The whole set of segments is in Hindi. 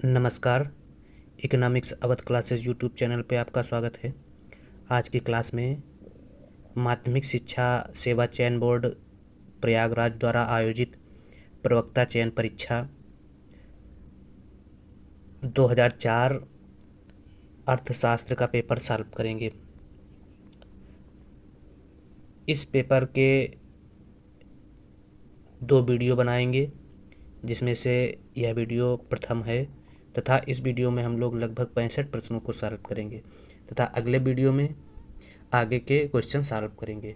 नमस्कार। Economics Awadh classes YouTube channel पे आपका स्वागत है। आज की क्लास में माध्यमिक शिक्षा सेवा चयन बोर्ड प्रयागराज द्वारा आयोजित प्रवक्ता चयन परीक्षा 2004 अर्थशास्त्र का पेपर सॉल्व करेंगे। इस पेपर के 2 वीडियो बनाएंगे, जिसमें से यह वीडियो प्रथम है तथा इस वीडियो में हम लोग लगभग 65 प्रश्नों को सॉल्व करेंगे तथा अगले वीडियो में आगे के क्वेश्चन सॉल्व करेंगे।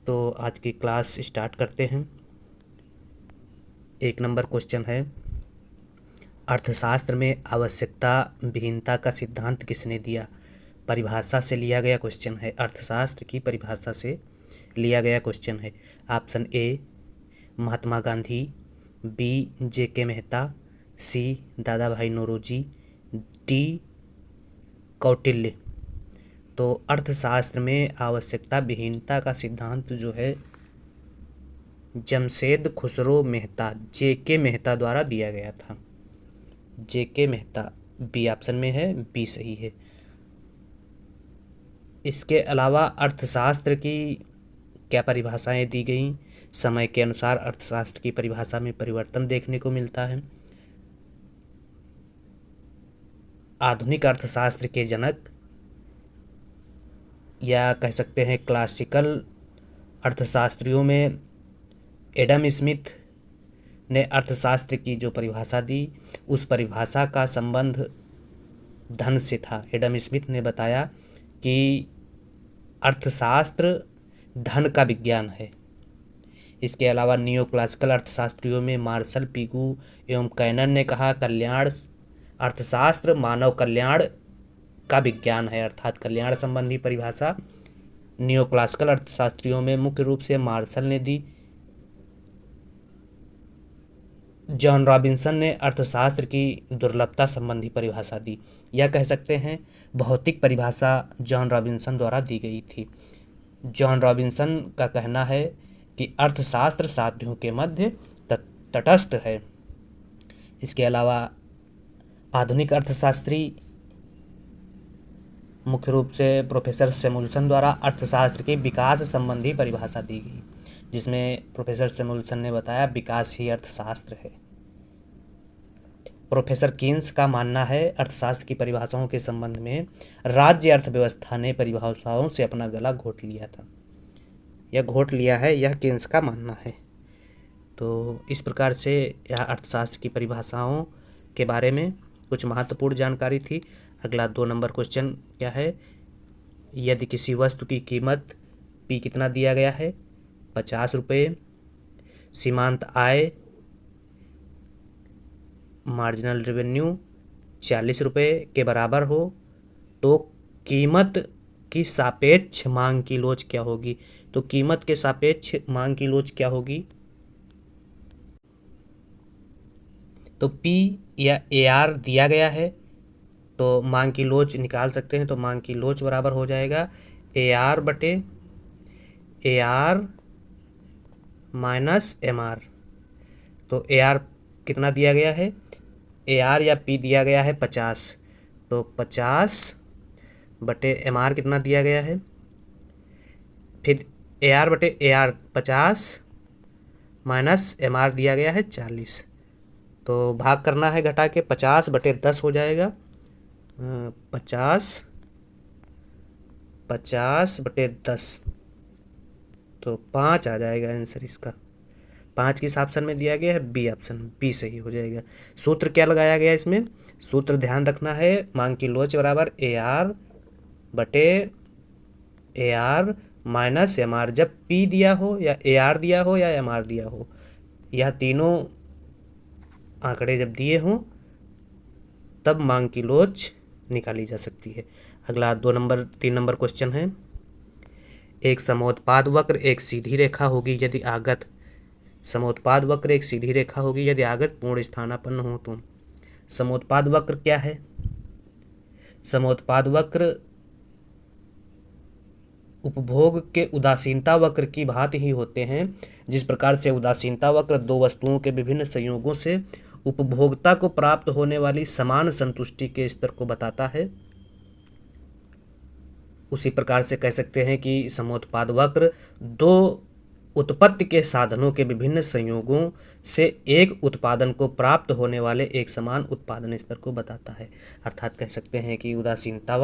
तो आज की क्लास स्टार्ट करते हैं। 1 नंबर क्वेश्चन है, अर्थशास्त्र में आवश्यकता विहीनता का सिद्धांत किसने दिया? परिभाषा से लिया गया क्वेश्चन है, अर्थशास्त्र की परिभाषा से लिया गया क्वेश्चन है। Option A Mahatma Gandhi, B JK. Mehta, C Dadabhai Naoroji, D Kautilya. तो अर्थशास्त्र में आवश्यकता विहीनता का सिद्धांत जो है जमशेद खुसरो मेहता जे.के. मेहता द्वारा दिया गया था। जे.के. मेहता बी ऑप्शन में है, बी सही है। इसके अलावा अर्थशास्त्र की क्या परिभाषाएं दी गई? समय के अनुसार अर्थशास्त्र की परिभाषा में परिवर्तन देखने को मिलता है। आधुनिक अर्थशास्त्र के जनक या कह सकते हैं क्लासिकल अर्थशास्त्रियों में एडम स्मिथ ने अर्थशास्त्र की जो परिभाषा दी, उस परिभाषा का संबंध धन से था। एडम स्मिथ ने बताया कि अर्थशास्त्र धन का विज्ञान है। इसके अलावा नियो क्लासिकल अर्थशास्त्रियों में मार्शल पिगू एवं कैनन ने कहा कल्याण अर्थशास्त्र मानव कल्याण का विज्ञान है, अर्थात कल्याण संबंधी परिभाषा नियो क्लासिकल अर्थशास्त्रियों में मुख्य रूप से मार्शल ने दी। जॉन रॉबिन्सन ने अर्थशास्त्र की दुर्लभता संबंधी परिभाषा दी, या कह सकते हैं भौतिक परिभाषा जॉन रॉबिन्सन द्वारा दी गई थी। जॉन रॉबिन्सन का कहना है कि अर्थशास्त्र साध्यों के मध्य तटस्थ है। इसके अलावा आधुनिक अर्थशास्त्री मुख्य रूप से प्रोफेसर सैमुअल्सन द्वारा अर्थशास्त्र की विकास संबंधी परिभाषा दी गई, जिसमें प्रोफेसर सैमुअल्सन ने बताया विकास ही अर्थशास्त्र है। प्रोफेसर कीन्स का मानना है अर्थशास्त्र की परिभाषाओं के संबंध में राज्य अर्थव्यवस्था ने परिभाषाओं से अपना गला घोट लिया था, यह घोट लिया है, यह कीन्स का मानना है। तो इस प्रकार से यह अर्थशास्त्र की परिभाषाओं के बारे में कुछ महत्वपूर्ण जानकारी थी। अगला 2 नंबर क्वेश्चन क्या है, यदि किसी वस्तु की कीमत पी कितना दिया गया है? 50 रुपये, सीमांत आय मार्जिनल रेवेन्यू 40 रुपये के बराबर हो तो कीमत की सापेक्ष मांग की लोच क्या होगी? तो कीमत के सापेक्ष मांग की लोच क्या होगी? तो पी या ए आर दिया गया है तो मांग की लोच निकाल सकते हैं। तो मांग की लोच बराबर हो जाएगा ए आर बटे A R minus M R. तो ए आर कितना दिया गया है? ए आर या पी दिया गया है 50, तो 50 बटे एम आर कितना दिया गया है? फिर ए आर बटे A R 50 minus M R दिया गया है 40। तो भाग करना है घटा के, 50 बटे 10 हो जाएगा 50 बटे 10, तो 5 आ जाएगा आंसर इसका। 5 किस ऑप्शन में दिया गया है? बी ऑप्शन, बी सही हो जाएगा। सूत्र क्या लगाया गया इसमें? सूत्र ध्यान रखना है, मांग की लोच बराबर ए आर बटे A R minus M R. जब पी दिया हो या ए आर दिया हो या एम आर दिया हो, यह तीनों आंकड़े जब दिए हों तब मांग की लोच निकाली जा सकती है। अगला 3 नंबर क्वेश्चन है, एक समोत्पाद वक्र एक सीधी रेखा होगी यदि आगत समोत्पाद वक्र एक सीधी रेखा होगी यदि आगत पूर्ण स्थानापन्न हो तो। समोत्पाद वक्र क्या है? समोत्पाद वक्र उपभोग के उदासीनता वक्र की भांति ही होते हैं। जिस प्रकार से उदासीनता वक्र 2 वस्तुओं के विभिन्न संयोगों से उपभोक्ता को प्राप्त होने वाली समान संतुष्टि के स्तर को बताता है। उसी प्रकार से कह सकते हैं कि समोत्पाद वक्र दो उत्पत्ति के साधनों के विभिन्न संयोगों से एक उत्पादन को प्राप्त होने वाले एक समान उत्पादन स्तर को बताता है। अर्थात कह सकते हैं कि उदासीनता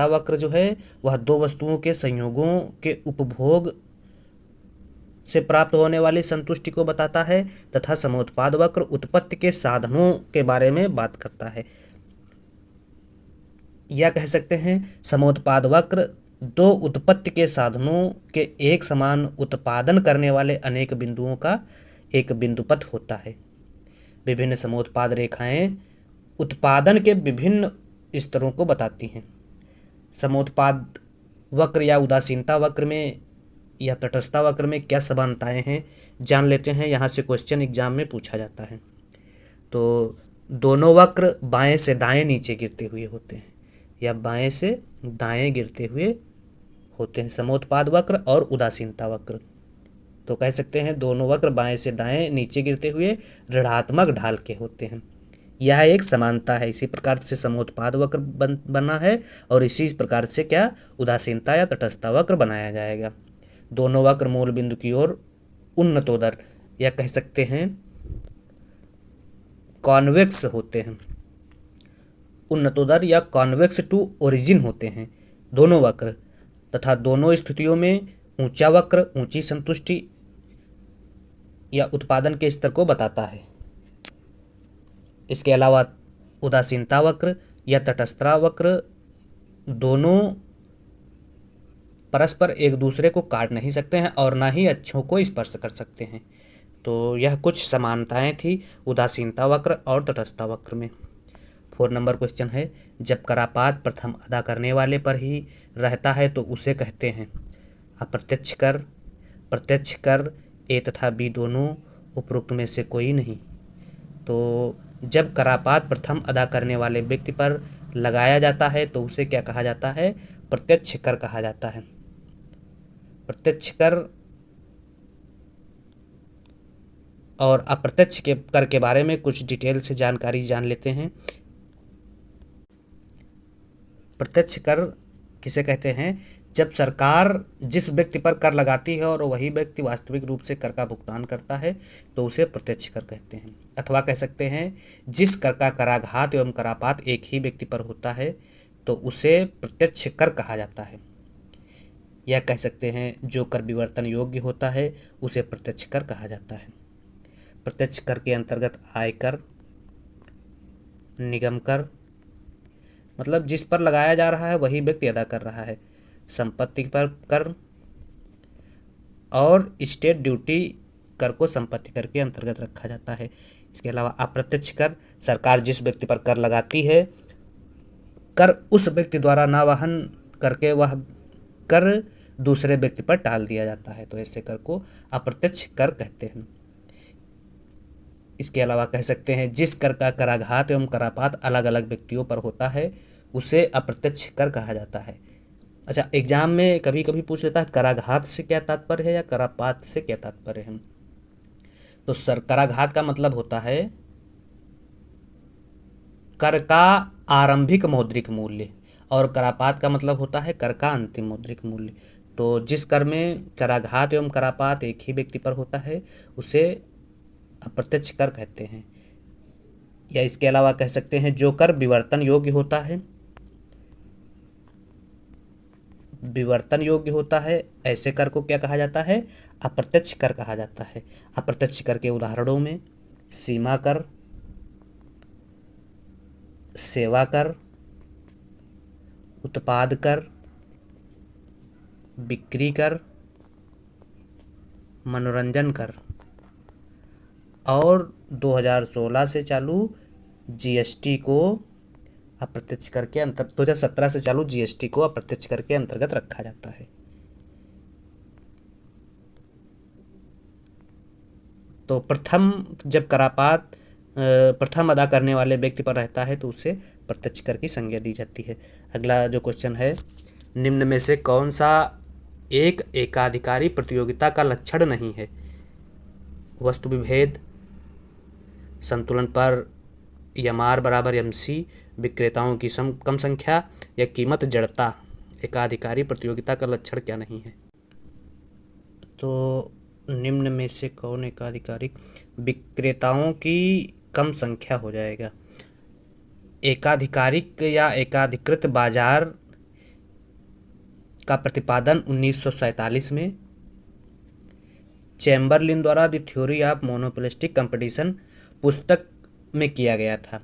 वक्र जो है वह दो वस्तुओं के संयोगों के उपभोग से प्राप्त होने वाली संतुष्टि को बताता है, तथा समोत्पाद वक्र उत्पत्ति के साधनों के बारे में बात करता है। या कह सकते हैं समोत्पाद वक्र दो उत्पत्ति के साधनों के एक समान उत्पादन करने वाले अनेक बिंदुओं का एक बिंदुपथ होता है। विभिन्न समोत्पाद रेखाएं उत्पादन के विभिन्न स्तरों को बताती हैं। समोत्पाद वक्र या उदासीनता वक्र में या तटस्थता वक्र में क्या समानताएं हैं जान लेते हैं। यहाँ से क्वेश्चन एग्जाम में पूछा जाता है। तो दोनों वक्र बाएं से दाएं नीचे गिरते हुए होते हैं या बाएं से दाएं गिरते हुए होते हैं, समोत्पाद वक्र और उदासीनता वक्र। तो कह सकते हैं दोनों वक्र बाएं से दाएं नीचे गिरते हुए ऋणात्मक ढाल के होते हैं। यह एक समानता है। इसी प्रकार से समोत्पाद वक्र बना है और इसी प्रकार से क्या उदासीनता या तटस्थता वक्र बनाया जाएगा। दोनों वक्र मूल बिंदु की ओर उन्नतोदर या कह सकते हैं कॉन्वेक्स होते हैं। उन्नतोदर या कॉन्वेक्स टू ओरिजिन होते हैं दोनों वक्र, तथा दोनों स्थितियों में ऊंचा वक्र ऊंची संतुष्टि या उत्पादन के स्तर को बताता है। इसके अलावा उदासीनता वक्र या तटस्थता वक्र दोनों परस्पर एक दूसरे को काट नहीं सकते हैं और ना ही अक्षों को स्पर्श कर सकते हैं। तो यह कुछ समानताएं थी उदासीनता वक्र और तटस्थता वक्र में। 4 नंबर क्वेश्चन है, जब करापात प्रथम अदा करने वाले पर ही रहता है तो उसे कहते हैं अप्रत्यक्ष कर, प्रत्यक्ष कर, ए तथा बी दोनों उपरोक्त में से कोई नहीं। तो जब करापात प्रथम अदा करने वाले व्यक्ति पर लगाया जाता है तो उसे क्या कहा जाता है? प्रत्यक्ष कर कहा जाता है। प्रत्यक्ष कर और अप्रत्यक्ष के कर के बारे में कुछ डिटेल से जानकारी जान लेते हैं। प्रत्यक्ष कर किसे कहते हैं? जब सरकार जिस व्यक्ति पर कर लगाती है और वही व्यक्ति वास्तविक रूप से कर का भुगतान करता है तो उसे प्रत्यक्ष कर कहते हैं। अथवा कह सकते हैं जिस कर का कराघात एवं करापात एक ही व्यक्ति पर होता है तो उसे प्रत्यक्ष कर कहा जाता है। या कह सकते हैं जो कर विवर्तन योग्य होता है उसे प्रत्यक्ष कर कहा जाता है। प्रत्यक्ष कर के अंतर्गत आयकर, निगम कर, मतलब जिस पर लगाया जा रहा है वही व्यक्ति अदा कर रहा है, संपत्ति पर कर और स्टेट ड्यूटी कर को संपत्ति कर के अंतर्गत रखा जाता है। इसके अलावा अप्रत्यक्ष कर, सरकार जिस व्यक्ति पर कर लगाती है कर उस व्यक्ति द्वारा ना वहन करके वह कर दूसरे व्यक्ति पर टाल दिया जाता है, तो ऐसे कर को अप्रत्यक्ष कर कहते हैं। इसके अलावा कह सकते हैं जिस कर का कराघात एवं करापात अलग अलग व्यक्तियों पर होता है उसे अप्रत्यक्ष कर कहा जाता है। अच्छा, एग्जाम में कभी कभी पूछ लेता है कराघात से क्या तात्पर्य है या करापात से क्या तात्पर्य है। तो सर कराघात का मतलब होता है कर का आरंभिक मौद्रिक मूल्य और करापात का मतलब होता है कर का अंतिम मौद्रिक मूल्य। तो जिस कर में कराघात एवं करापात एक ही व्यक्ति पर होता है उसे अप्रत्यक्ष कर कहते हैं। या इसके अलावा कह सकते हैं जो कर विवर्तन योग्य होता है, विवर्तन योग्य होता है, ऐसे कर को क्या कहा जाता है? अप्रत्यक्ष कर कहा जाता है। अप्रत्यक्ष कर के उदाहरणों में सीमा कर, सेवा कर, उत्पाद कर, बिक्री कर, मनोरंजन कर और 2016 से चालू जीएसटी को अप्रत्यक्ष कर के 2017 से चालू जीएसटी को अप्रत्यक्ष कर के अंतर्गत रखा जाता है। तो प्रथम जब करापात प्रथम अदा करने वाले व्यक्ति पर रहता है तो उसे प्रत्यक्ष कर की संज्ञा दी जाती है। अगला जो क्वेश्चन है, निम्न में से कौन सा एक एकाधिकारी प्रतियोगिता का लक्षण नहीं है? वस्तु विभेद, संतुलन पर एमआर बराबर एमसी, विक्रेताओं की कम संख्या या कीमत जड़ता। एकाधिकारी प्रतियोगिता का लक्षण क्या नहीं है? तो निम्न में से कौन एकाधिकारी? विक्रेताओं की कम संख्या हो जाएगा। एकाधिकारिक या एकाधिकृत बाजार का प्रतिपादन 1947 में चैम्बरलिन द्वारा the theory of monopolistic competition पुस्तक में किया गया था।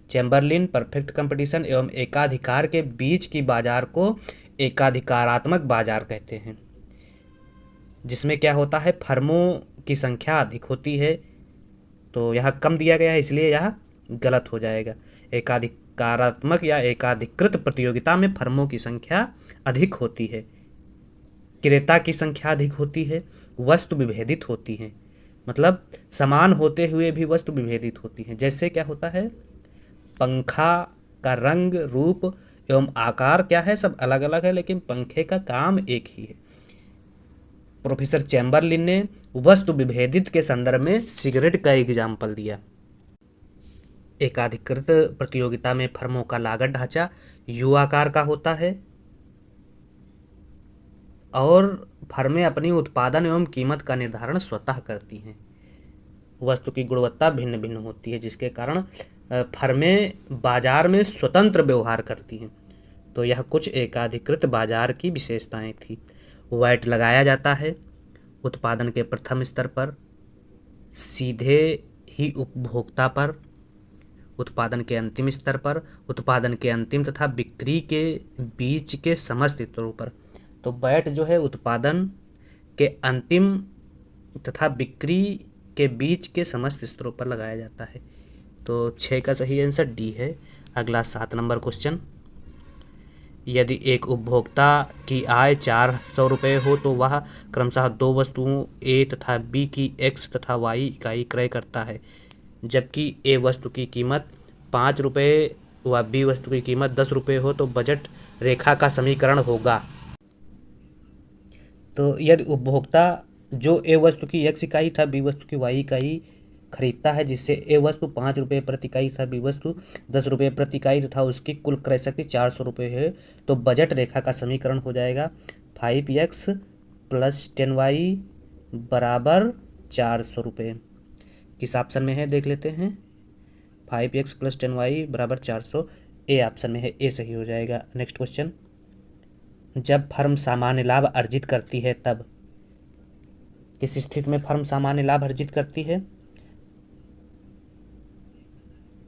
चैम्बरलिन परफेक्ट कंपटीशन एवं एकाधिकार के बीच की बाजार को एकाधिकारात्मक बाजार कहते हैं, जिसमें क्या होता है, फर्मों की संख्या अधिक होती है। तो यहाँ कम दिया गया है, इसलिए यह गलत हो जाएगा। एकाधिकारात्मक या एकाधिकृत प्रतियोगिता में फर्मों की संख्या अधिक होती है, क्रेता की संख्या अधिक होती है, वस्तु विभेदित होती हैं, मतलब समान होते हुए भी वस्तु विभेदित होती हैं। जैसे क्या होता है, पंखा का रंग, रूप एवं आकार क्या है, सब अलग अलग है, लेकिन पंखे का काम एक ही है। प्रोफेसर चैम्बरलिन ने वस्तु विभेदित के संदर्भ में सिगरेट का एग्जाम्पल दिया। एकाधिकृत प्रतियोगिता में फर्मों का लागत ढांचा यू आकार का होता है और फर्में अपनी उत्पादन एवं कीमत का निर्धारण स्वतः करती हैं। वस्तु की गुणवत्ता भिन्न भिन्न होती है, जिसके कारण फर्में बाजार में स्वतंत्र व्यवहार करती हैं। तो यह कुछ एकाधिकृत बाजार की विशेषताएं थी। वैट लगाया जाता है उत्पादन के प्रथम स्तर पर, सीधे ही उपभोक्ता पर, उत्पादन के अंतिम स्तर पर, उत्पादन के अंतिम तथा बिक्री के बीच के समस्त स्तरों पर। तो वैट जो है उत्पादन के अंतिम तथा बिक्री के बीच के समस्त स्तरों पर लगाया जाता है। तो 6 का सही आंसर डी है। अगला 7 नंबर क्वेश्चन, यदि एक उपभोक्ता की आय 400 रुपये हो तो वह क्रमशः 2 वस्तुओं ए तथा बी की एक्स तथा वाई इकाई क्रय करता है, जबकि ए वस्तु की कीमत 5 रुपये व बी वस्तु की कीमत 10 रुपये हो, तो बजट रेखा का समीकरण होगा। तो यदि उपभोक्ता जो ए वस्तु की एक्स इकाई था बी वस्तु की वाई इकाई खरीदता है, जिससे ए वस्तु 5 रुपये प्रति इकाई था, बी वस्तु 10 रुपये प्रति इकाई तथा उसकी कुल क्रय शक्ति 400 रुपये है, तो बजट रेखा का समीकरण हो जाएगा 5x + 10y बराबर 400 रुपये। किस ऑप्शन में है देख लेते हैं। 5x + 10y बराबर 400, ए ऑप्शन में है, ए सही हो जाएगा। नेक्स्ट क्वेश्चन, जब फर्म सामान्य लाभ अर्जित करती है तब किस स्थिति में फर्म सामान्य लाभ अर्जित करती है?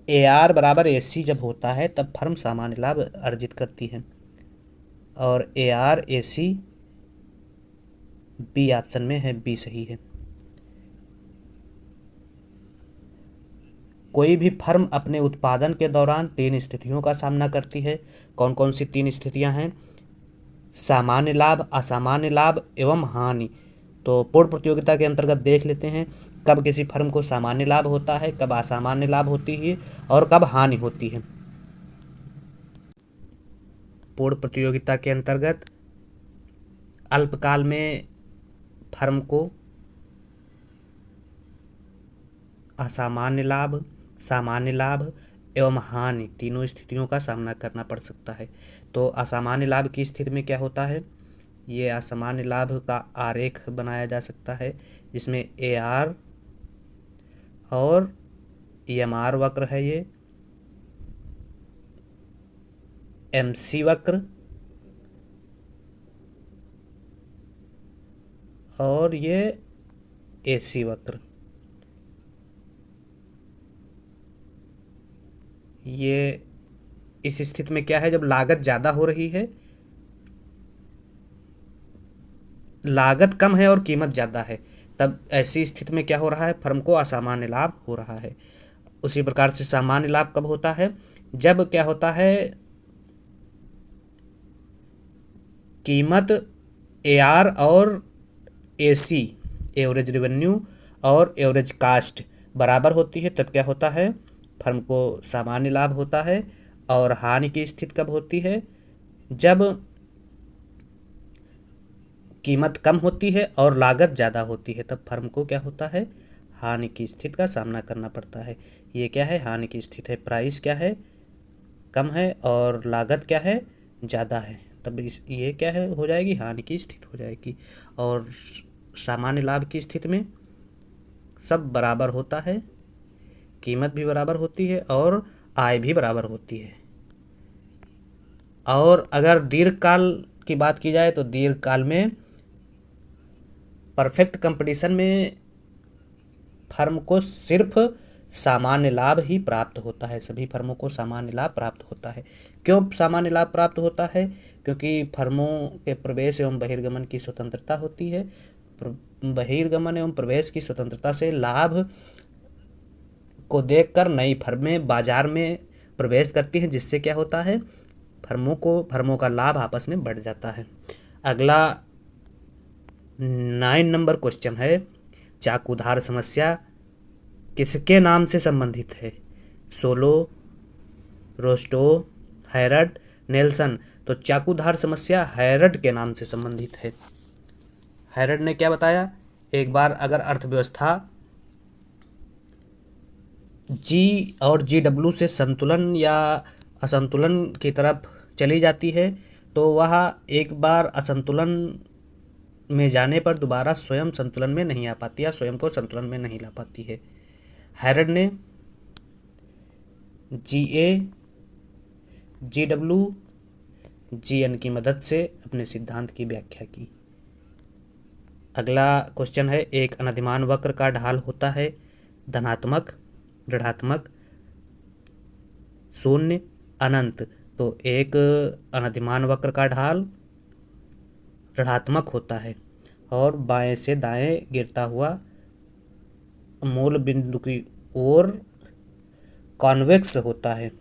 AR बराबर AC जब होता है तब फर्म सामान्य लाभ अर्जित करती है, और AR AC बी ऑप्शन में है, बी सही है। कोई भी फर्म अपने उत्पादन के दौरान 3 स्थितियों का सामना करती है। कौन कौन सी 3 स्थितियां हैं? सामान्य लाभ, असामान्य लाभ एवं हानि। तो पूर्ण प्रतियोगिता के अंतर्गत देख लेते हैं कब किसी फर्म को सामान्य लाभ होता है, कब असामान्य लाभ होती है और कब हानि होती है। पूर्ण प्रतियोगिता के अंतर्गत अल्पकाल में फर्म को असामान्य लाभ, सामान्य लाभ एवं हानि तीनों स्थितियों का सामना करना पड़ सकता है। तो असामान्य लाभ की स्थिति में क्या होता है, ये असामान्य लाभ का आरेख बनाया जा सकता है, जिसमें AR और EMR वक्र है, ये MC वक्र और ये AC वक्र। ये इस स्थिति में क्या है, जब लागत ज़्यादा हो रही है, लागत कम है और कीमत ज़्यादा है, तब ऐसी स्थिति में क्या हो रहा है, फर्म को असामान्य लाभ हो रहा है। उसी प्रकार से सामान्य लाभ कब होता है, जब क्या होता है, कीमत AR और AC एवरेज रेवेन्यू और एवरेज कास्ट बराबर होती है, तब क्या होता है, फर्म को सामान्य लाभ होता है। और हानि की स्थिति कब होती है, जब कीमत कम होती है और लागत ज़्यादा होती है, तब फर्म को क्या होता है, हानि की स्थिति का सामना करना पड़ता है। ये क्या है? हानि की स्थिति है। प्राइस क्या है? कम है और लागत क्या है? ज़्यादा है। तब ये क्या है? हो जाएगी हानि की स्थिति हो जाएगी। और सामान्य लाभ की स्थिति में सब बराबर होता है, कीमत भी बराबर होती है और आय भी बराबर होती है। और अगर दीर्घकाल की बात की जाए तो दीर्घकाल में परफेक्ट कंपटीशन में फर्म को सिर्फ सामान्य लाभ ही प्राप्त होता है। सभी फर्मों को सामान्य लाभ प्राप्त होता है। क्यों सामान्य लाभ प्राप्त होता है? क्योंकि फर्मों के प्रवेश एवं बहिर्गमन की स्वतंत्रता होती है। बहिर्गमन एवं प्रवेश की स्वतंत्रता से लाभ को देखकर नई फर्में बाजार में प्रवेश करती हैं, जिससे क्या होता है? फर्मों का लाभ आपस में बढ़ जाता है। अगला 9 नंबर क्वेश्चन है, चाकूधार समस्या किसके नाम से संबंधित है? Solow, Rostow, Harrod, Nelson. तो चाकूधार समस्या हैरड के नाम से संबंधित है। हैरड ने क्या बताया? एक बार अगर अर्थव्यवस्था जी और GW से संतुलन या असंतुलन की तरफ चली जाती है तो वह एक बार असंतुलन में जाने पर दोबारा स्वयं संतुलन में नहीं आ पाती या स्वयं को संतुलन में नहीं ला पाती है। हैरड ने GA, GW, GN की मदद से अपने सिद्धांत की व्याख्या की। अगला क्वेश्चन है, एक अनधिमान वक्र का ढाल होता है धनात्मक, ऋणात्मक, शून्य, अनंत। तो एक अनधिमान वक्र का ढाल ऋणात्मक होता है और बाएं से दाएं गिरता हुआ मूल बिंदु की ओर कॉन्वेक्स होता है।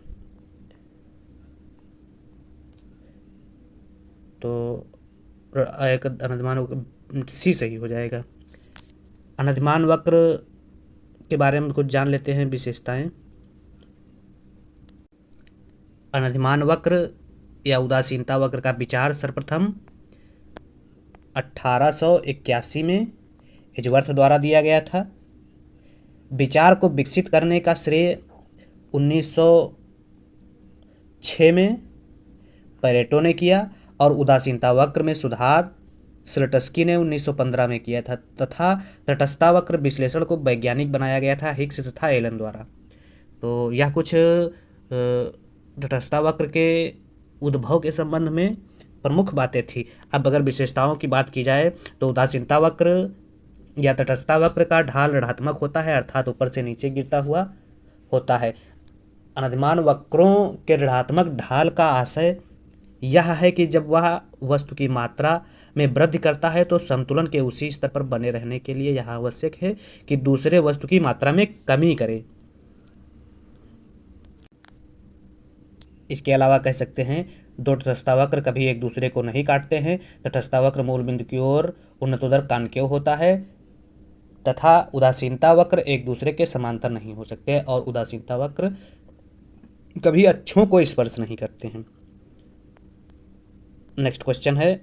तो एक अनधिमान वक्र सी सही हो जाएगा। अनधिमान वक्र के बारे में कुछ जान लेते हैं, विशेषताएं। अनधिमान वक्र या उदासीनता वक्र का विचार सर्वप्रथम 1881 में एजवर्थ द्वारा दिया गया था। विचार को विकसित करने का श्रेय 1906 में पैरेटो ने किया और उदासीनता वक्र में सुधार स्लटस्की ने 1915 में किया था तथा तटस्थता वक्र विश्लेषण को वैज्ञानिक बनाया गया था हिग्स तथा एलन द्वारा। तो यह कुछ तटस्थता वक्र के उद्भव के संबंध में प्रमुख बातें थी। अब अगर विशेषताओं की बात की जाए तो उदासीनता वक्र या तटस्थता वक्र का ढाल ऋणात्मक होता है, अर्थात ऊपर से नीचे गिरता हुआ होता है। अनधिमान वक्रों के ऋणात्मक ढाल का आशय यह है कि जब वह वस्तु की मात्रा में वृद्धि करता है तो संतुलन के उसी स्तर पर बने रहने के लिए यह आवश्यक है कि दूसरे वस्तु की मात्रा में कमी करे। इसके अलावा कह सकते हैं दो तटस्थता वक्र कभी एक दूसरे को नहीं काटते हैं। तटस्थता वक्र मूल बिंदु की ओर उन्नतोदर कानकेव होता है तथा उदासीनता वक्र एक दूसरे के समांतर नहीं हो सकते और उदासीनता वक्र कभी अक्षों को स्पर्श नहीं करते हैं। नेक्स्ट क्वेश्चन है,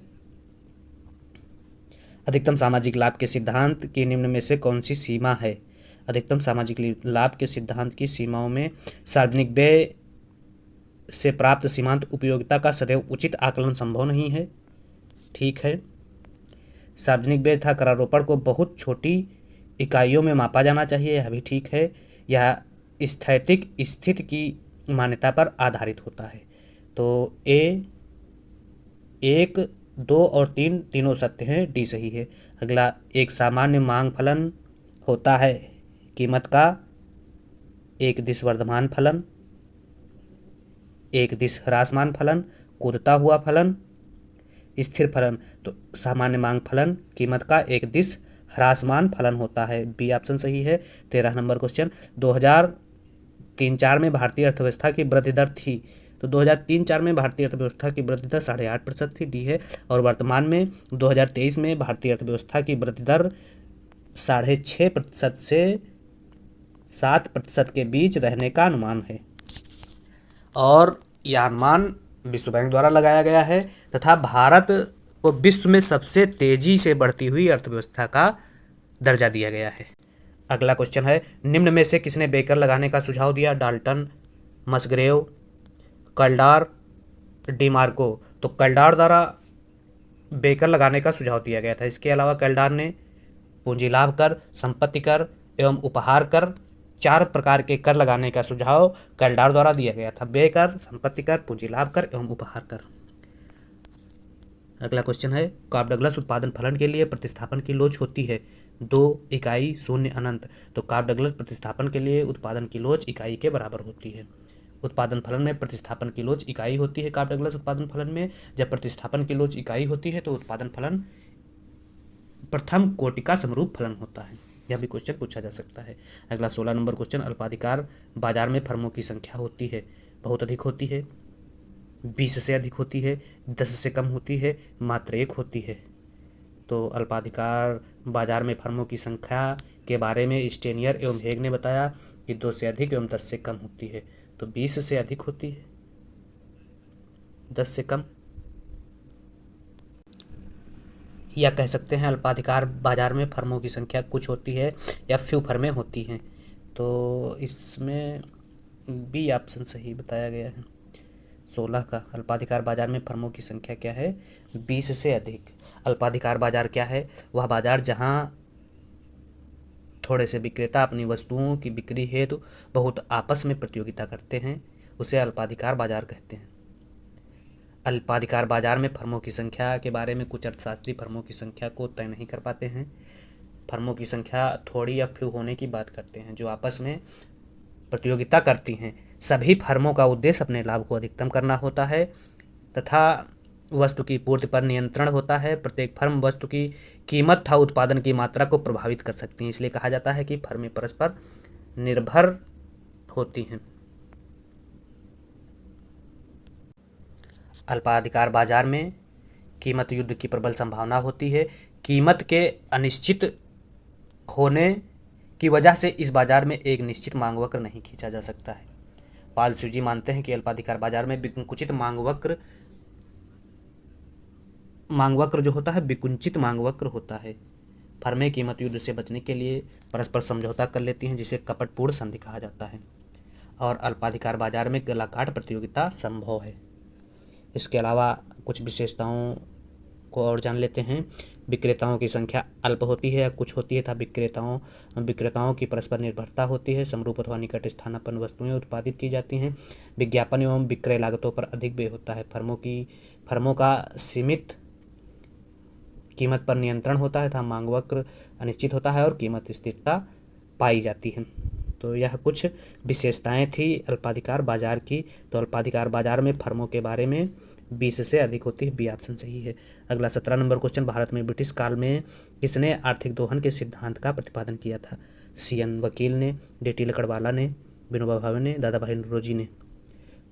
अधिकतम सामाजिक लाभ के सिद्धांत की निम्न में से कौन सी सीमा है? अधिकतम सामाजिक लाभ के सिद्धांत की सीमाओं में सार्वजनिक व्यय से प्राप्त सीमांत उपयोगिता का सदैव उचित आकलन संभव नहीं है। ठीक है। सार्वजनिक व्यय तथा करारोपण को बहुत छोटी इकाइयों में मापा जाना चाहिए, यह भी ठीक है। यह स्थैतिक स्थिति की मान्यता पर आधारित होता है। तो ए 1, 2 और 3 तीनों सत्य हैं, डी सही है। अगला, एक सामान्य मांग फलन होता है कीमत का एक दिश वर्धमान फलन, एक दिश ह्रासमान फलन, कूदता हुआ फलन, स्थिर फलन। तो सामान्य मांग फलन कीमत का एक दिश ह्रासमान फलन होता है, बी ऑप्शन सही है। 13 नंबर क्वेश्चन, 2003-04 में भारतीय अर्थव्यवस्था की वृद्धि दर थी। तो 2003-04 में भारतीय अर्थव्यवस्था की वृद्धि दर 8.5% थी, डी है। और वर्तमान में 2023 में भारतीय अर्थव्यवस्था की वृद्धि दर 6.5% से 7% के बीच रहने का अनुमान है और यह अनुमान विश्व बैंक द्वारा लगाया गया है तथा भारत को विश्व में सबसे तेजी से बढ़ती हुई अर्थव्यवस्था का दर्जा दिया गया है। अगला क्वेश्चन है, निम्न में से किसने बेकर लगाने का सुझाव दिया? Dalton, Musgrave, Kaldor, Demarco. तो कल्डार द्वारा बेकर लगाने का सुझाव दिया गया था। इसके अलावा कल्डार ने पूंजी लाभ कर, संपत्ति कर एवं उपहार कर, 4 प्रकार के कर लगाने का सुझाव कल्डार द्वारा दिया गया था। बेकर, संपत्ति कर, पूंजी लाभ कर एवं उपहार कर। अगला क्वेश्चन है, कॉप डगलस उत्पादन फलन के लिए प्रतिस्थापन की लोच होती है 2 इकाई 0 अनंत। तो कॉप डगलस प्रतिस्थापन के लिए उत्पादन की लोच इकाई के बराबर होती है। उत्पादन फलन में प्रतिस्थापन की लोच इकाई होती है। कॉप डगलस उत्पादन फलन में जब प्रतिस्थापन की लोच इकाई होती है तो उत्पादन फलन प्रथम कोटि का समरूप फलन होता है। यह भी क्वेश्चन पूछा जा सकता है। अगला 16 नंबर क्वेश्चन, अल्पाधिकार बाजार में फर्मों की संख्या होती है, बहुत अधिक होती है, 20 से अधिक होती है, 10 से कम होती है, मात्र 1 होती है। तो अल्पाधिकार बाजार में फर्मों की संख्या के बारे में स्टेनियर एवं हेग ने बताया कि 2 से अधिक एवं 10 से कम होती है। तो 20 से अधिक होती है, 10 से कम। या कह सकते हैं अल्पाधिकार बाजार में फर्मों की संख्या कुछ होती है या फ्यू फर्में होती हैं। तो इसमें बी ऑप्शन सही बताया गया है 16 का। अल्पाधिकार बाजार में फर्मों की संख्या क्या है? 20 से अधिक। अल्पाधिकार बाजार क्या है? वह बाजार जहां थोड़े से विक्रेता अपनी वस्तुओं की बिक्री हेतु बहुत आपस में प्रतियोगिता करते हैं, उसे अल्पाधिकार बाजार कहते हैं। अल्पाधिकार बाजार में फर्मों की संख्या के बारे में कुछ अर्थशास्त्री फर्मों की संख्या को तय नहीं कर पाते हैं। फर्मों की संख्या थोड़ी या फ्यू होने की बात करते हैं जो आपस में प्रतियोगिता करती हैं। सभी फर्मों का उद्देश्य अपने लाभ को अधिकतम करना होता है तथा वस्तु की पूर्ति पर नियंत्रण होता है। प्रत्येक फर्म वस्तु की कीमत तथा उत्पादन की मात्रा को प्रभावित कर सकती हैं, इसलिए कहा जाता है कि फर्में परस्पर निर्भर होती हैं। अल्पाधिकार बाजार में कीमत युद्ध की प्रबल संभावना होती है। कीमत के अनिश्चित होने की वजह से इस बाजार में एक निश्चित मांग वक्र नहीं खींचा जा सकता है। पाल सूजी मानते हैं कि अल्पाधिकार बाजार में विकुंचित मांग वक्र जो होता है विकुंचित मांग वक्र होता है। फर्में कीमत युद्ध से बचने के लिए परस्पर समझौता कर लेती हैं जिसे कपटपूर्ण संधि कहा जाता है। और अल्पाधिकार बाजार में गलाकाट प्रतियोगिता संभव है। इसके अलावा कुछ विशेषताओं को और जान लेते हैं। विक्रेताओं की संख्या अल्प होती है या कुछ होती है तथा विक्रेताओं की परस्पर निर्भरता होती है। समरूप अथवा निकट स्थानापन्न वस्तुएं उत्पादित की जाती हैं। विज्ञापन एवं विक्रय लागतों पर अधिक व्यय होता है। फर्मों का सीमित कीमत पर नियंत्रण होता है तथा मांग वक्र अनिश्चित होता है और कीमत स्थिरता पाई जाती है। तो यह कुछ विशेषताएं थी अल्पाधिकार बाजार की। तो अल्पाधिकार बाजार में फर्मों के बारे में 20 से अधिक होती है, बी ऑप्शन सही है। अगला 17 नंबर क्वेश्चन, भारत में ब्रिटिश काल में किसने आर्थिक दोहन के सिद्धांत का प्रतिपादन किया था? CN वकील ने, DT लकड़वाला ने, विनोबा भावे ने, दादा भाई नौरोजी ने।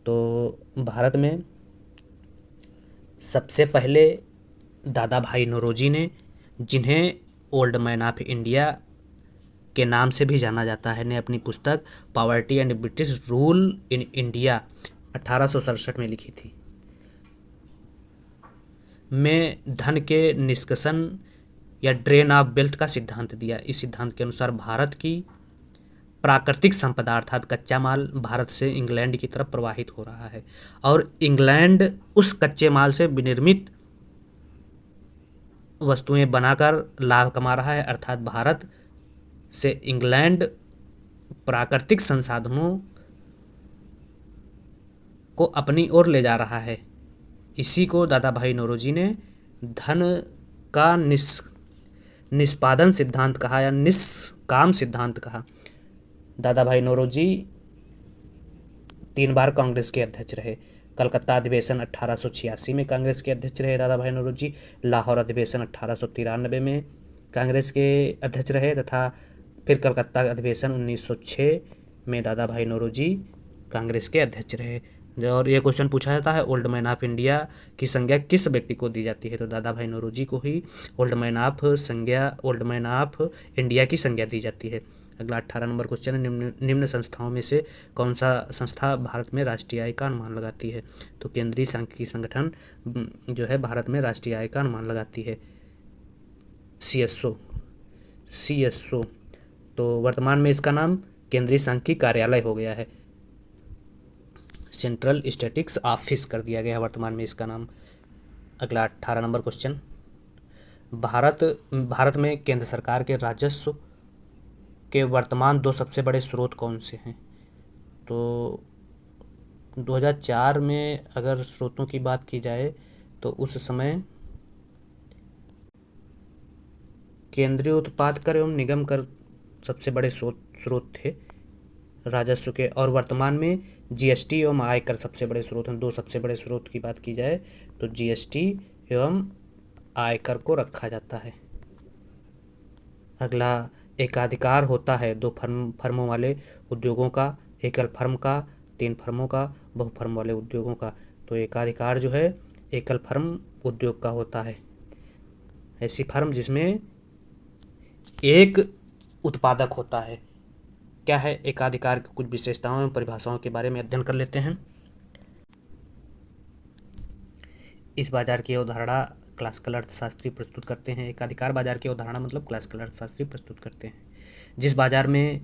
तो भारत में सबसे पहले दादा भाई नौरोजी ने, जिन्हें ओल्ड मैन ऑफ इंडिया के नाम से भी जाना जाता है, ने अपनी पुस्तक poverty and British rule in India 1867 में लिखी थी। में धन के निष्कसन या ड्रेन ऑफ वेल्थ का सिद्धांत दिया। इस सिद्धांत के अनुसार भारत की प्राकृतिक संपदा अर्थात कच्चा माल भारत से इंग्लैंड की तरफ प्रवाहित हो रहा है और इंग्लैंड उस कच्चे माल से विनिर्मित वस्तुएं बनाकर लाभ कमा रहा है, अर्थात भारत से इंग्लैंड प्राकृतिक संसाधनों को अपनी ओर ले जा रहा है। इसी को दादा भाई नौरोजी ने धन का निष्पादन सिद्धांत कहा या निष्काम सिद्धांत कहा। दादा भाई नौरोजी 3 बार कांग्रेस के अध्यक्ष रहे। कलकत्ता अधिवेशन 1886 में कांग्रेस के अध्यक्ष रहे दादा भाई नौरोजी। लाहौर अधिवेशन 1893 में कांग्रेस के अध्यक्ष रहे तथा फिर कलकत्ता अधिवेशन 1906 में दादा भाई नौरोजी कांग्रेस के अध्यक्ष रहे। और ये क्वेश्चन पूछा जाता है ओल्ड मैन ऑफ इंडिया की संज्ञा किस व्यक्ति को दी जाती है? तो दादा भाई नौरोजी को ही ओल्ड मैन ऑफ इंडिया की संज्ञा दी जाती है। अगला 18 नंबर क्वेश्चन है, निम्न संस्थाओं में से कौन सा संस्था भारत में राष्ट्रीय आय का अनुमान लगाती है? तो केंद्रीय सांख्यिकी संगठन जो है भारत में राष्ट्रीय आय का अनुमान लगाती है, CSO। तो वर्तमान में इसका नाम केंद्रीय सांख्यिकी कार्यालय हो गया है, सेंट्रल स्टैटिस्टिक्स ऑफिस कर दिया गया है वर्तमान में इसका नाम। अगला 18 नंबर क्वेश्चन, भारत में केंद्र सरकार के राजस्व के वर्तमान 2 सबसे बड़े स्रोत कौन से हैं? तो 2004 में अगर स्रोतों की बात की जाए तो उस समय केंद्रीय उत्पाद कर एवं निगम कर सबसे बड़े स्रोत थे राजस्व के, और वर्तमान में जीएसटी एवं आयकर सबसे बड़े स्रोत हैं। 2 सबसे बड़े स्रोत की बात की जाए तो जीएसटी एवं आयकर को रखा जाता है। अगला, एकाधिकार होता है 2 फर्मों वाले उद्योगों का, एकल फर्म का, 3 फर्मों का, बहुफर्म वाले उद्योगों का। तो एकाधिकार जो है एकल फर्म उद्योग का होता है, ऐसी फर्म जिसमें एक उत्पादक होता है। क्या है एकाधिकार की कुछ विशेषताओं एवं परिभाषाओं के बारे में अध्ययन कर लेते हैं। इस बाजार की अवधारणा क्लासिकल अर्थशास्त्री प्रस्तुत करते हैं। एकाधिकार बाजार की अवधारणा मतलब क्लासिकल अर्थशास्त्री प्रस्तुत करते हैं। जिस बाजार में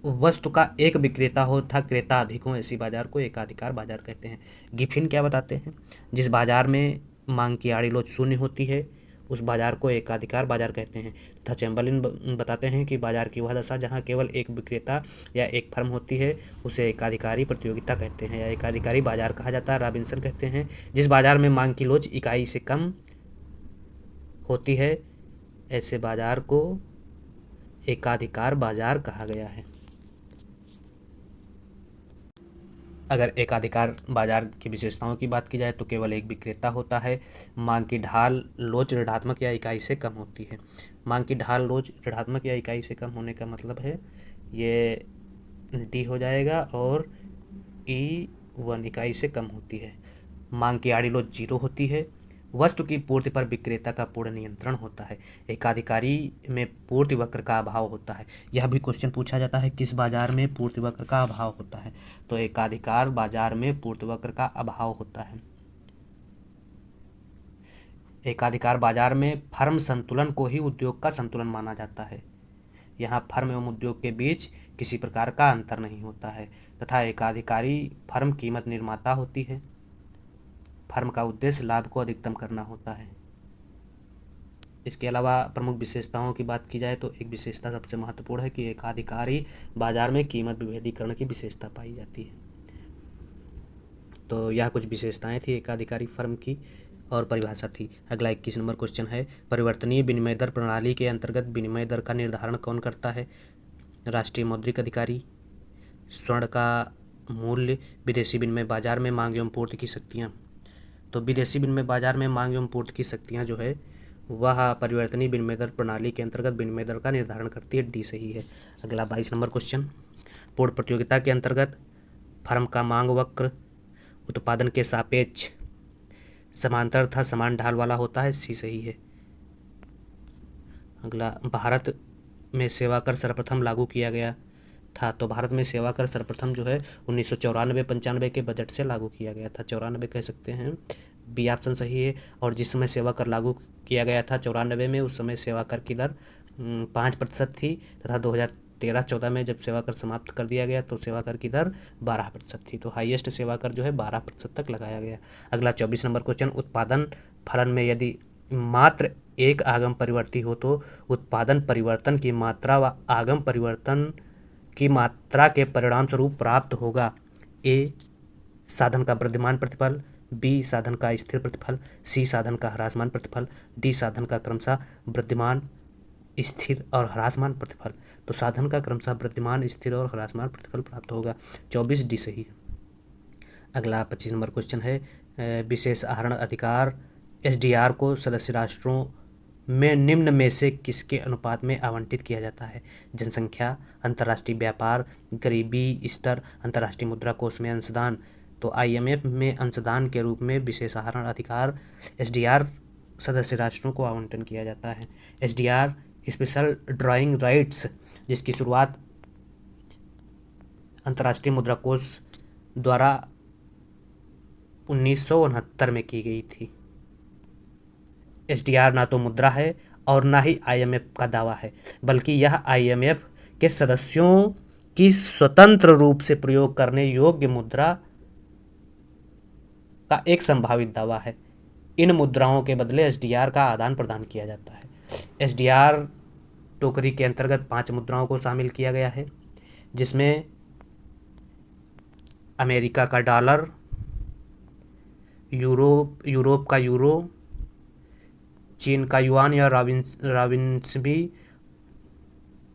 वस्तु का एक विक्रेता हो तथा क्रेता अधिक हो, ऐसी बाजार को एकाधिकार बाजार कहते हैं। गिफिन क्या बताते हैं? जिस बाजार में मांग की आड़ी लोच शून्य होती है उस बाजार को एकाधिकार बाजार कहते हैं। तथा चैम्बरलिन बताते हैं कि बाजार की वह दशा जहां केवल एक विक्रेता या एक फर्म होती है उसे एकाधिकारी प्रतियोगिता कहते हैं या एकाधिकारी बाजार कहा जाता है। रॉबिन्सन कहते हैं जिस बाजार में मांग की लोच इकाई से कम होती है ऐसे बाजार को एकाधिकार बाजार कहा गया है। अगर एकाधिकार बाजार की विशेषताओं की बात की जाए तो केवल एक विक्रेता होता है, मांग की ढाल लोच ऋणात्मक या इकाई से कम होती है। मांग की ढाल लोच ऋणात्मक या इकाई से कम होने का मतलब है ये डी हो जाएगा, और E1 इकाई से कम होती है। मांग की आड़ी लोच 0 होती है। वस्तु की पूर्ति पर विक्रेता का पूर्ण नियंत्रण होता है। एकाधिकारी में पूर्ति वक्र का अभाव होता है। यह भी क्वेश्चन पूछा जाता है किस बाजार में पूर्ति वक्र का अभाव होता है, तो एकाधिकार बाजार में पूर्ति वक्र का अभाव होता है। एकाधिकार बाजार में फर्म संतुलन को ही उद्योग का संतुलन माना जाता है। यहाँ फर्म एवं उद्योग के बीच किसी प्रकार का अंतर नहीं होता है तथा एकाधिकारी फर्म कीमत निर्माता होती है। फर्म का उद्देश्य लाभ को अधिकतम करना होता है। इसके अलावा प्रमुख विशेषताओं की बात की जाए तो एक विशेषता सबसे महत्वपूर्ण है कि एकाधिकारी बाजार में कीमत विभेदीकरण की विशेषता पाई जाती है। तो यह कुछ विशेषताएं थी एकाधिकारी फर्म की और परिभाषा थी। अगला 21 नंबर क्वेश्चन है, परिवर्तनीय विनिमय दर प्रणाली के अंतर्गत विनिमय दर का निर्धारण कौन करता है? राष्ट्रीय मौद्रिक अधिकारी। स्वर्ण का मूल्य, विदेशी विनिमय बाजार में मांग एवं पूर्ति की शक्तियाँ। तो विदेशी विनिमय बाजार में मांग एवं पूर्ति की शक्तियाँ जो है वह परिवर्तनीय विनिमय दर प्रणाली के अंतर्गत विनिमय दर का निर्धारण करती है। डी सही है। अगला 22 नंबर क्वेश्चन, पूर्ण प्रतियोगिता के अंतर्गत फर्म का मांग वक्र उत्पादन के सापेक्ष समांतर तथा समान ढाल वाला होता है। सी सही है। अगला, भारत में सेवा कर सर्वप्रथम लागू किया गया था। तो भारत में सेवा कर सर्वप्रथम जो है 1994-95 के बजट से लागू किया गया था। 94 कह सकते हैं, बी ऑप्शन सही है। और जिस समय सेवा कर लागू किया गया था 94 में, उस समय सेवा कर की दर 5% थी तथा 2013-14 में जब सेवा कर समाप्त कर दिया गया तो सेवा कर की दर 12% थी। तो हाईएस्ट सेवा कर जो है 12% तक लगाया गया। अगला 24 नंबर क्वेश्चन, उत्पादन फलन में यदि मात्र एक आगम परिवर्ती हो तो उत्पादन परिवर्तन की मात्रा व आगम परिवर्तन की मात्रा के परिणाम स्वरूप प्राप्त होगा। ए, साधन का वृद्धिमान प्रतिफल, बी, साधन का स्थिर प्रतिफल, सी, साधन का ह्रासमान प्रतिफल, डी, साधन का क्रमशः वृद्धिमान, स्थिर और ह्रासमान प्रतिफल। तो साधन का क्रमशः वृद्धिमान, स्थिर और ह्रासमान प्रतिफल प्राप्त होगा। 24 डी सही। अगला 25 नंबर क्वेश्चन है, विशेष आहरण अधिकार एसडीआर को सदस्य राष्ट्रों में निम्न में से किसके अनुपात में आवंटित किया जाता है? जनसंख्या, अंतर्राष्ट्रीय व्यापार, गरीबी स्तर, अंतर्राष्ट्रीय मुद्रा कोष में अंशदान। तो आईएमएफ में अंशदान के रूप में विशेष आहरण अधिकार एसडीआर सदस्य राष्ट्रों को आवंटन किया जाता है। एसडीआर स्पेशल ड्राइंग राइट्स, जिसकी शुरुआत अंतर्राष्ट्रीय मुद्रा कोष द्वारा 1969 में की गई थी। एसडीआर ना तो मुद्रा है और ना ही IMF का दावा है, बल्कि यह IMF के सदस्यों की स्वतंत्र रूप से प्रयोग करने योग्य मुद्रा का एक संभावित दावा है। इन मुद्राओं के बदले SDR का आदान प्रदान किया जाता है। SDR टोकरी के अंतर्गत 5 मुद्राओं को शामिल किया गया है, जिसमें अमेरिका का डॉलर, यूरोप का यूरो, चीन का युआन या राविन्सबी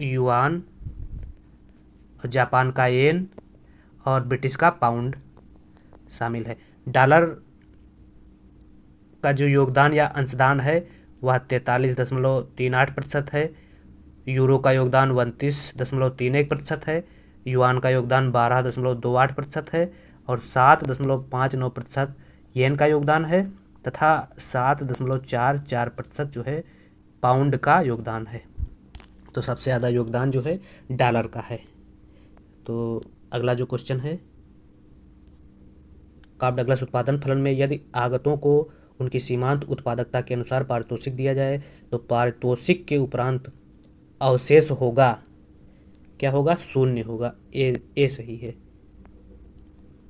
युआन, जापान का येन और ब्रिटिश का पाउंड शामिल है। डॉलर का जो योगदान या अंशदान है वह 43.38% है, यूरो का योगदान 29.31% है, युआन का योगदान 12.28% है और 7.59% येन का योगदान है तथा 7.44% जो है पाउंड का योगदान है। तो सबसे ज़्यादा योगदान जो है डॉलर का है। तो अगला जो क्वेश्चन है, कार्प डगलस उत्पादन फलन में यदि आगतों को उनकी सीमांत उत्पादकता के अनुसार पारितोषिक दिया जाए तो पारितोषिक के उपरांत अवशेष होगा, क्या होगा? शून्य होगा। ए सही है।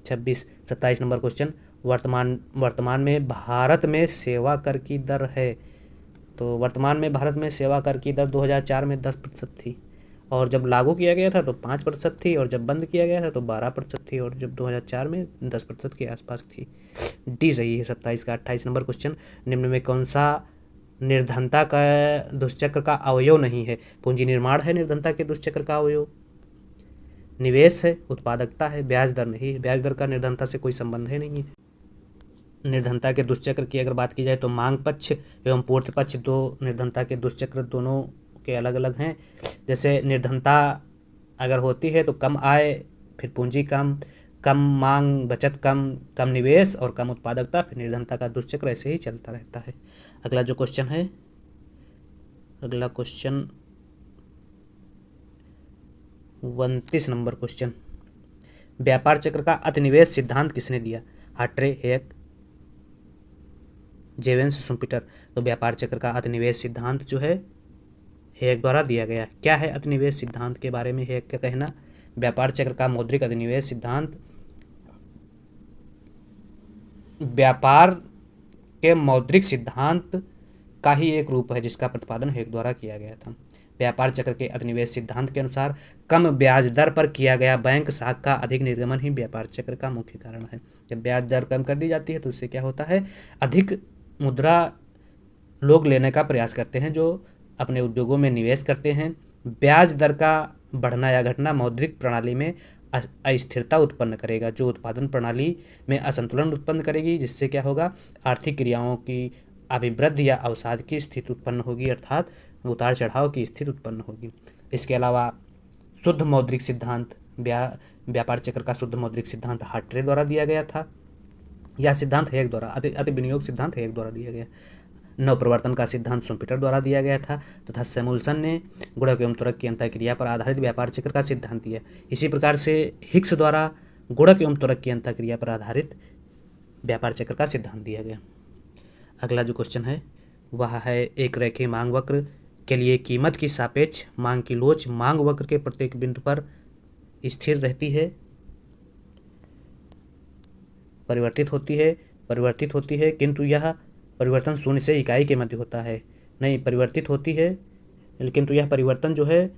27 नंबर क्वेश्चन, वर्तमान में भारत में सेवा कर की दर है। तो वर्तमान में भारत में सेवा कर की दर 2004 में 10% थी और जब लागू किया गया था तो 5% थी और जब बंद किया गया था तो 12% थी और जब 2004 में 10% के आसपास थी। डी सही है 27 का। 28 नंबर क्वेश्चन, निम्न में कौन सा निर्धनता का दुष्चक्र का अवयव नहीं है? पूंजी निर्माण है निर्धनता के दुष्चक्र का अवयव, निवेश है, उत्पादकता है, ब्याज दर नहीं है। ब्याज दर का निर्धनता से कोई संबंध है नहीं है। निर्धनता के दुष्चक्र की अगर बात की जाए तो मांग पक्ष एवं पूर्ति पक्ष दो निर्धनता के दुष्चक्र दोनों के अलग अलग हैं। जैसे निर्धनता अगर होती है तो कम आय, फिर पूंजी कम, कम मांग, बचत कम, कम निवेश और कम उत्पादकता, फिर निर्धनता का दुष्चक्र ऐसे ही चलता रहता है। अगला जो क्वेश्चन है, अगला क्वेश्चन 29 नंबर क्वेश्चन, व्यापार चक्र का अतिनिवेश सिद्धांत किसने दिया? हार्ट्रे, हेयक, जेवेंस, शुम्पीटर। तो व्यापार चक्र का अतिनिवेश सिद्धांत जो है हेयक द्वारा दिया गया। क्या है अतिनिवेश सिद्धांत के बारे में हेयक का कहना? व्यापार चक्र का मौद्रिक अधिनिवेश सिद्धांत व्यापार के मौद्रिक सिद्धांत का ही एक रूप है जिसका प्रतिपादन हेयक द्वारा किया गया था। व्यापार चक्र के अधिनिवेश सिद्धांत के अनुसार कम ब्याज दर पर किया गया बैंक साख का अधिक निर्गमन ही व्यापार चक्र का मुख्य कारण है। जब ब्याज दर कम कर दी जाती है तो उससे क्या होता है, अधिक मुद्रा लोग लेने का प्रयास करते हैं जो अपने उद्योगों में निवेश करते हैं। ब्याज दर का बढ़ना या घटना मौद्रिक प्रणाली में अस्थिरता उत्पन्न करेगा, जो उत्पादन प्रणाली में असंतुलन उत्पन्न करेगी, जिससे क्या होगा, आर्थिक क्रियाओं की अभिवृद्धि या अवसाद की स्थिति उत्पन्न होगी, अर्थात उतार चढ़ाव की स्थिति उत्पन्न होगी। इसके अलावा शुद्ध मौद्रिक सिद्धांत, व्यापार चक्र का शुद्ध मौद्रिक सिद्धांत हार्ट्रे द्वारा दिया गया था। यह सिद्धांत हेयक द्वारा, अति विनियोग सिद्धांत हेयक द्वारा दिया गया। नवप्रवर्तन का सिद्धांत शुम्पीटर द्वारा दिया गया था तथा सैमुअल्सन ने गुणक एवं त्वरक की अंतःक्रिया पर आधारित व्यापार चक्र का सिद्धांत दिया। इसी प्रकार से हिक्स द्वारा गुणक एवं त्वरक की अंतःक्रिया पर आधारित व्यापार चक्र का सिद्धांत दिया गया। अगला जो क्वेश्चन है वह है, एक रेखीय मांग वक्र के लिए कीमत की सापेक्ष मांग की लोच मांग वक्र के प्रत्येक बिंदु पर स्थिर रहती है, परिवर्तित होती है, किंतु यह परिवर्तन शून्य से इकाई के मध्य होता है। नहीं, परिवर्तित होती है किंतु यह परिवर्तन जो है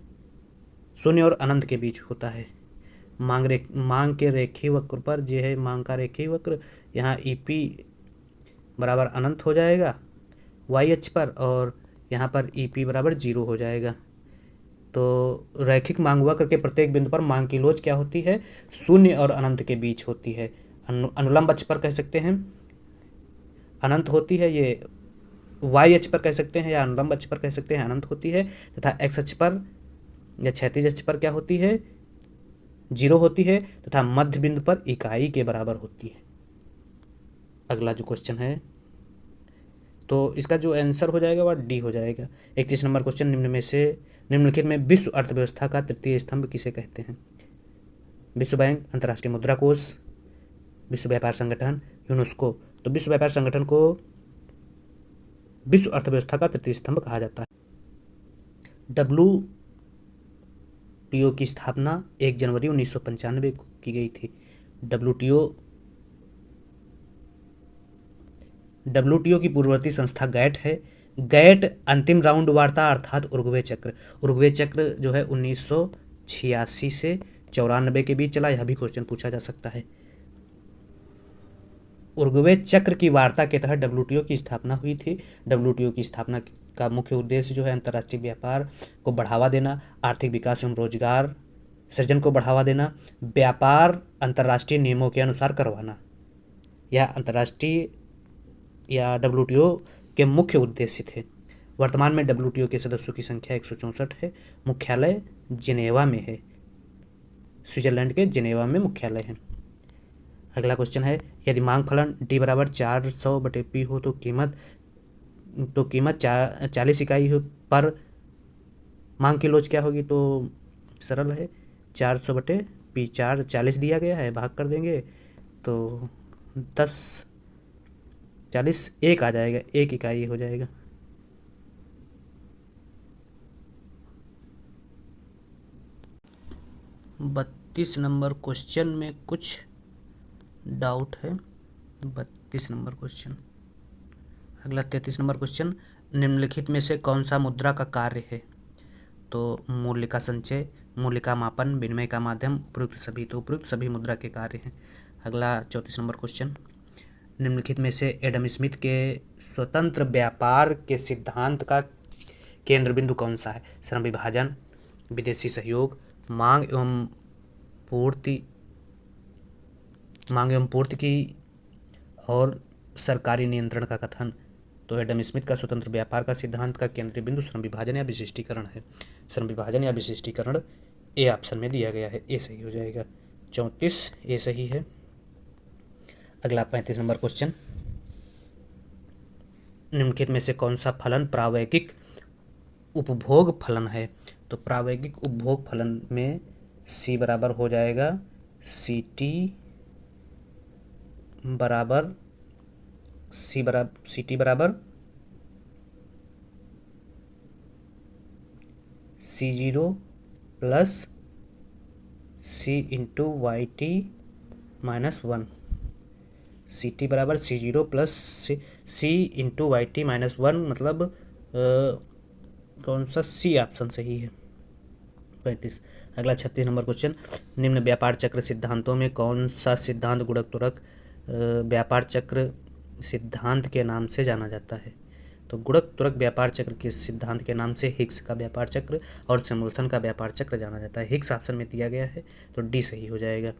शून्य और अनंत के बीच होता है। मांग के रेखीय वक्र पर जो है मांग का रेखीय वक्र, यहाँ EP बराबर अनंत हो जाएगा y अक्ष पर और यहाँ पर EP बराबर 0 हो जाएगा। तो रैखिक मांग वक्र के प्रत्येक बिंदु पर मांग की लोच क्या होती है, शून्य और अनंत के बीच होती है। अनुलंब अक्ष पर कह सकते हैं अनंत होती है, ये y अक्ष पर कह सकते हैं या अनुलंब अक्ष पर कह सकते हैं अनंत होती है, तथा x अक्ष पर या क्षैतिज अक्ष पर क्या होती है, 0 होती है, तथा मध्य बिंदु पर इकाई के बराबर होती है। अगला जो क्वेश्चन है तो इसका जो आंसर हो जाएगा वह डी हो जाएगा। 31 नंबर क्वेश्चन, निम्नलिखित में विश्व अर्थव्यवस्था का तृतीय स्तंभ किसे कहते हैं? विश्व बैंक, अंतर्राष्ट्रीय मुद्रा कोष, विश्व व्यापार संगठन, यूनेस्को। तो विश्व व्यापार संगठन को विश्व अर्थव्यवस्था का तृतीय स्तंभ कहा जाता है। WTO की स्थापना 1 जनवरी 1995 को की गई थी। WTO की पूर्ववर्ती संस्था गैट है। गैट अंतिम राउंड वार्ता अर्थात उरुग्वे चक्र, उरुग्वे चक्र जो है 1986 से 94 के बीच चला। यह भी क्वेश्चन पूछा जा सकता है। उरुग्वे चक्र की वार्ता के तहत WTO की स्थापना हुई थी। WTO की स्थापना का मुख्य उद्देश्य जो है अंतर्राष्ट्रीय व्यापार को बढ़ावा देना, आर्थिक विकास एवं रोजगार सृजन को बढ़ावा देना, व्यापार अंतर्राष्ट्रीय नियमों के अनुसार करवाना। यह अंतर्राष्ट्रीय या WTO के मुख्य उद्देश्य थे। वर्तमान में WTO के सदस्यों की संख्या 164 है। मुख्यालय जिनेवा में है, स्विट्जरलैंड के जिनेवा में मुख्यालय है। अगला क्वेश्चन है, यदि मांग फलन D बराबर 400/P हो तो कीमत 40 इकाई हो पर मांग की लोच क्या होगी? तो सरल है, 400/P, 40 दिया गया है, भाग कर देंगे तो 10 40 1 आ जाएगा, 1 इकाई हो जाएगा। बत्तीस नंबर क्वेश्चन में कुछ डाउट है। 32 नंबर क्वेश्चन। अगला 33 नंबर क्वेश्चन, निम्नलिखित में से कौन सा मुद्रा का कार्य है? तो मूल्य का संचय, मूल्य का मापन, विनिमय का माध्यम, उपयुक्त सभी। तो उपयुक्त सभी मुद्रा के कार्य हैं। अगला 34 नंबर क्वेश्चन, निम्नलिखित में से एडम स्मिथ के स्वतंत्र व्यापार के सिद्धांत का केंद्र बिंदु कौन सा है? श्रम विभाजन, विदेशी सहयोग, मांग एवं पूर्ति की और सरकारी नियंत्रण का कथन। तो एडम स्मिथ का स्वतंत्र व्यापार का सिद्धांत का केंद्रीय बिंदु श्रम विभाजन या विशिष्टीकरण है। श्रम विभाजन या विशिष्टीकरण ए ऑप्शन में दिया गया है, ए सही हो जाएगा। 34 ए सही है। अगला 35 नंबर क्वेश्चन, निम्नलिखित में से कौन सा फलन प्रावैगिक उपभोग फलन है? तो प्रावैगिक उपभोग फलन में सी बराबर हो जाएगा CT बराबर C0 plus C into YT minus 1। CT बराबर C0 plus C into YT minus 1, मतलब कौन सा? C ऑप्शन सही है। 35। अगला 36 नंबर क्वेश्चन, निम्न व्यापार चक्र सिद्धांतों में कौन सा सिद्धांत गुणक व्यापार चक्र सिद्धांत के नाम से जाना जाता है? तो गुणक व्यापार चक्र के सिद्धांत के नाम से हिग्स का व्यापार चक्र और सैमुअल्सन का व्यापार चक्र जाना जाता है। हिग्स ऑप्शन में दिया गया है, तो डी सही हो जाएगा।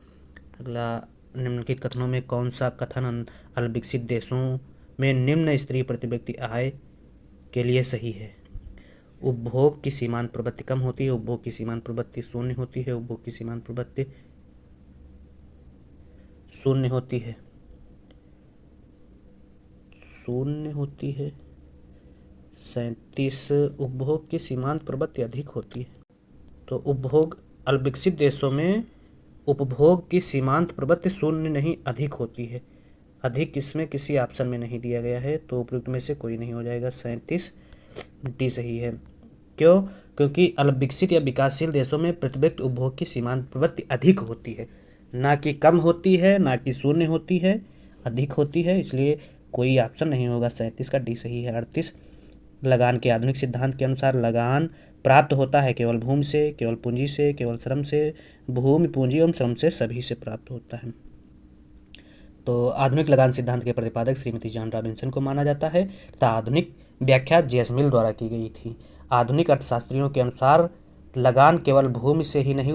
अगला, निम्नलिखित कथनों में कौन सा कथन अल्पविकसित देशों में निम्न स्तरीय प्रति व्यक्ति आय के लिए सही है? उपभोग की सीमांत प्रवृत्ति कम होती है, उपभोग की सीमांत प्रवृत्ति शून्य होती है, उपभोग की सीमांत प्रवृत्ति शून्य होती है, शून्य होती है। 37, उपभोग की सीमांत प्रवृत्ति अधिक होती है। तो उपभोग, अल्पविकसित देशों में उपभोग की सीमांत प्रवृत्ति शून्य नहीं, अधिक होती है। अधिक इसमें किसी ऑप्शन में नहीं दिया गया है, तो उपयुक्त में से कोई नहीं हो जाएगा। 37 डी सही है। क्यों? क्योंकि अल्पविकसित या विकासशील देशों में प्रति व्यक्ति उपभोग की सीमांत प्रवृत्ति अधिक होती है, ना कि कम होती है, ना कि शून्य होती है, अधिक होती है, इसलिए कोई ऑप्शन नहीं होगा। 37 का डी सही है। 38, लगान के आधुनिक सिद्धांत के अनुसार लगान प्राप्त होता है केवल भूमि से, केवल पूंजी से, केवल श्रम से, भूमि, पूंजी एवं श्रम से, सभी से प्राप्त होता है। तो आधुनिक लगान सिद्धांत के प्रतिपादक श्रीमती जॉन रॉबिन्सन को माना जाता है तथा आधुनिक व्याख्या जेम्स मिल द्वारा की गई थी। आधुनिक अर्थशास्त्रियों के अनुसार लगान केवल भूमि से ही नहीं,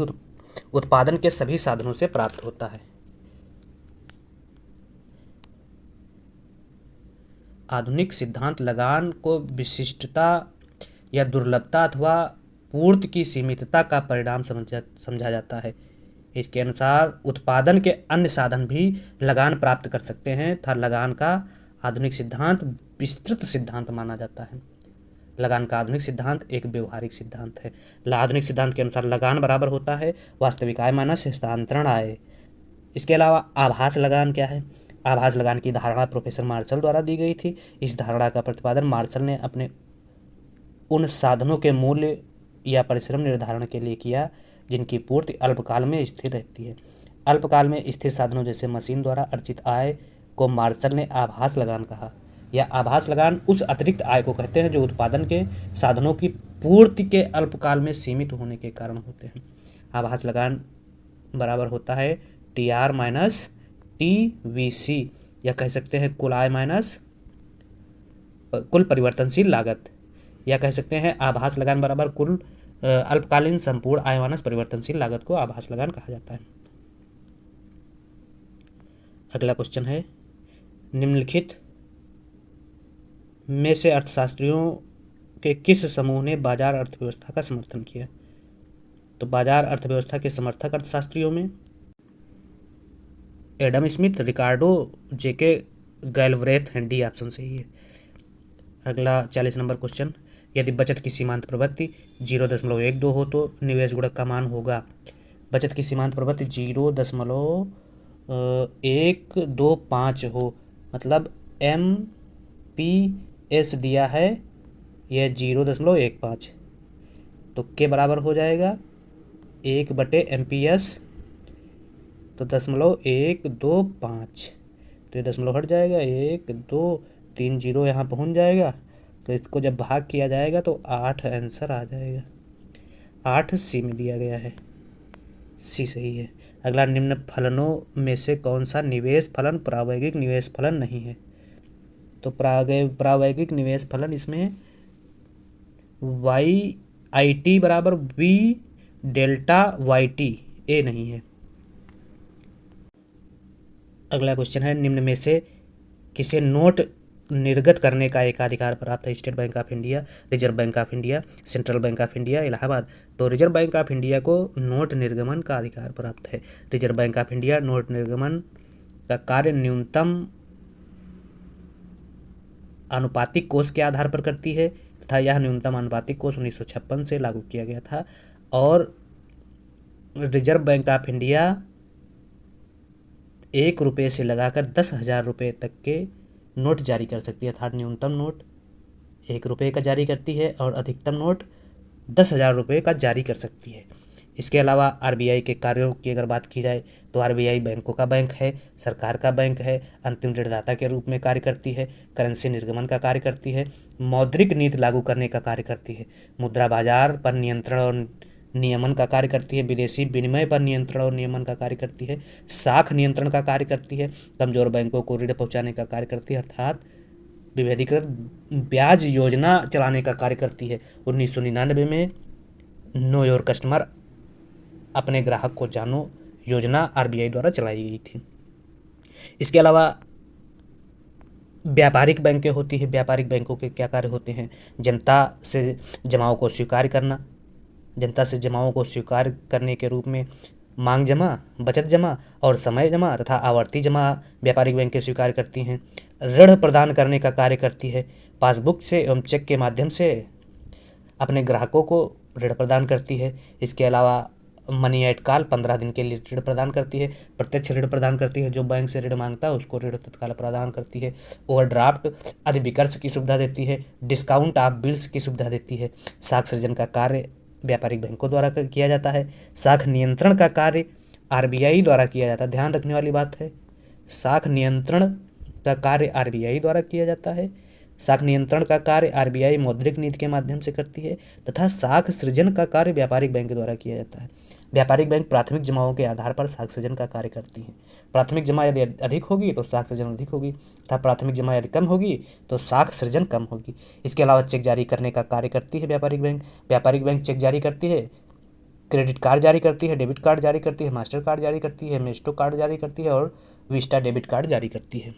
उत्पादन के सभी साधनों से प्राप्त होता है। आधुनिक सिद्धांत लगान को विशिष्टता या दुर्लभता अथवा पूर्ति की सीमितता का परिणाम समझा जाता है। इसके अनुसार उत्पादन के अन्य साधन भी लगान प्राप्त कर सकते हैं तथा लगान का आधुनिक सिद्धांत विस्तृत सिद्धांत माना जाता है। लगान का आधुनिक सिद्धांत एक व्यवहारिक सिद्धांत है। आधुनिक सिद्धांत के अनुसार लगान बराबर होता है वास्तविक आय माइनस हस्तांतरण आय। इसके अलावा आभास लगान क्या है? आभास लगान की धारणा प्रोफेसर मार्शल द्वारा दी गई थी। इस धारणा का प्रतिपादन मार्शल ने अपने उन साधनों के मूल्य या परिश्रम निर्धारण के लिए किया जिनकी पूर्ति अल्पकाल में स्थिर रहती है। अल्पकाल में स्थिर साधनों जैसे मशीन द्वारा अर्जित आय को मार्शल ने आभास लगान कहा। या आभास लगान उस अतिरिक्त आय को कहते हैं जो उत्पादन के साधनों की पूर्ति के अल्पकाल में सीमित होने के कारण होते हैं। आभास लगान बराबर होता है TR माइनस TVC, या कह सकते हैं कुल आय माइनस कुल परिवर्तनशील लागत, या कह सकते हैं आभास लगान बराबर कुल अल्पकालीन संपूर्ण आय माइनस परिवर्तनशील लागत को आभास लगान कहा जाता है। अगला क्वेश्चन है, निम्नलिखित में से अर्थशास्त्रियों के किस समूह ने बाजार अर्थव्यवस्था का समर्थन किया? तो बाजार अर्थव्यवस्था के समर्थक अर्थशास्त्रियों में एडम स्मिथ, रिकार्डो, जेके गैलब्रेथ हैं। डी ऑप्शन सही है। अगला 40 नंबर क्वेश्चन, यदि बचत की सीमांत प्रवृत्ति 0.12 हो तो निवेश गुणक का मान होगा। बचत की सीमांत प्रवृत्ति 0.125 हो, मतलब MPS दिया है यह 0.15, तो के बराबर हो जाएगा 1/MPS, तो 0.125, तो ये दशमलव हट जाएगा, 1 2 3 0 यहाँ पहुँच जाएगा। तो इसको जब भाग किया जाएगा तो 8 आंसर आ जाएगा। 8 सी में दिया गया है, सी सही है। अगला, निम्न फलनों में से कौन सा निवेश फलन प्रायोगिक निवेश फलन नहीं है? तो प्रायोगिक निवेश फलन इसमें YIT बराबर V डेल्टा YT, ए नहीं है। अगला क्वेश्चन है, निम्न में से किसे नोट निर्गत करने का एकाधिकार प्राप्त है? State bank of India, reserve bank of India, central bank of India, Allahabad. तो रिजर्व बैंक ऑफ इंडिया को नोट निर्गमन का अधिकार प्राप्त है। Reserve bank of India note निर्गमन का कार्य न्यूनतम आनुपातिक कोष के आधार पर करती है तथा यह न्यूनतम आनुपातिक कोष 1956 से लागू किया गया था। और रिजर्व बैंक ऑफ इंडिया 1 रुपये से लगाकर 10,000 रुपये तक के नोट जारी कर सकती है, अर्थात न्यूनतम नोट 1 रुपये का जारी करती है और अधिकतम नोट 10,000 रुपये का जारी कर सकती है। इसके अलावा RBI के कार्यों की अगर बात की जाए तो RBI बैंकों का बैंक है, सरकार का बैंक है, अंतिम ऋणदाता के रूप में कार्य करती है, करेंसी निर्गमन का कार्य करती है, मौद्रिक नीति लागू करने का कार्य करती है, मुद्रा बाजार पर नियंत्रण और नियमन का कार्य करती है, विदेशी विनिमय पर नियंत्रण और नियमन का कार्य करती है, साख नियंत्रण का कार्य करती है, कमजोर बैंकों को ऋण पहुंचाने का कार्य करती है, अर्थात विभेदीकृत ब्याज योजना चलाने का कार्य करती है। 1999 में नो योर कस्टमर अपने ग्राहक को जानो योजना RBI द्वारा चलाई गई थी। इसके अलावा व्यापारिक बैंकें होती है। व्यापारिक बैंकों के क्या कार्य होते हैं? जनता से जमाओं को स्वीकार करना, जनता से जमाओं को स्वीकार करने के रूप में मांग जमा, बचत जमा और समय जमा तथा आवर्ती जमा व्यापारिक बैंकें स्वीकार करती हैं। ऋण प्रदान करने का कार्य करती है, पासबुक से एवं चेक के माध्यम से अपने ग्राहकों को ऋण प्रदान करती है। इसके अलावा मनी एट कॉल 15 दिन के लिए ऋण प्रदान करती है, प्रत्यक्ष ऋण प्रदान करती है, जो बैंक से ऋण मांगता है उसको ऋण तत्काल प्रदान करती है, ओवरड्राफ्ट आदि विकल्प की सुविधा देती है, डिस्काउंट ऑफ बिल्स की सुविधा देती है। साख सृजन का कार्य व्यापारिक बैंकों द्वारा किया जाता है। साख नियंत्रण का कार्य RBI द्वारा किया जाता है। ध्यान रखने वाली बात है, साख नियंत्रण का कार्य RBI द्वारा किया जाता है। साख नियंत्रण का कार्य RBI मौद्रिक नीति के माध्यम से करती है तथा साख सृजन का कार्य व्यापारिक बैंक द्वारा किया जाता है। व्यापारिक बैंक प्राथमिक जमाओं के आधार पर साख सृजन का कार्य करती है। प्राथमिक जमा यदि अधिक होगी तो साख सृजन अधिक होगी तथा प्राथमिक जमा यदि कम होगी तो साख सृजन कम होगी। इसके अलावा चेक जारी करने का कार्य करती है व्यापारिक बैंक। व्यापारिक बैंक चेक जारी करती है, क्रेडिट कार्ड जारी करती है, डेबिट कार्ड जारी करती है, मास्टर कार्ड जारी करती है, मेस्टो कार्ड जारी करती है और विस्टा डेबिट कार्ड जारी करती है।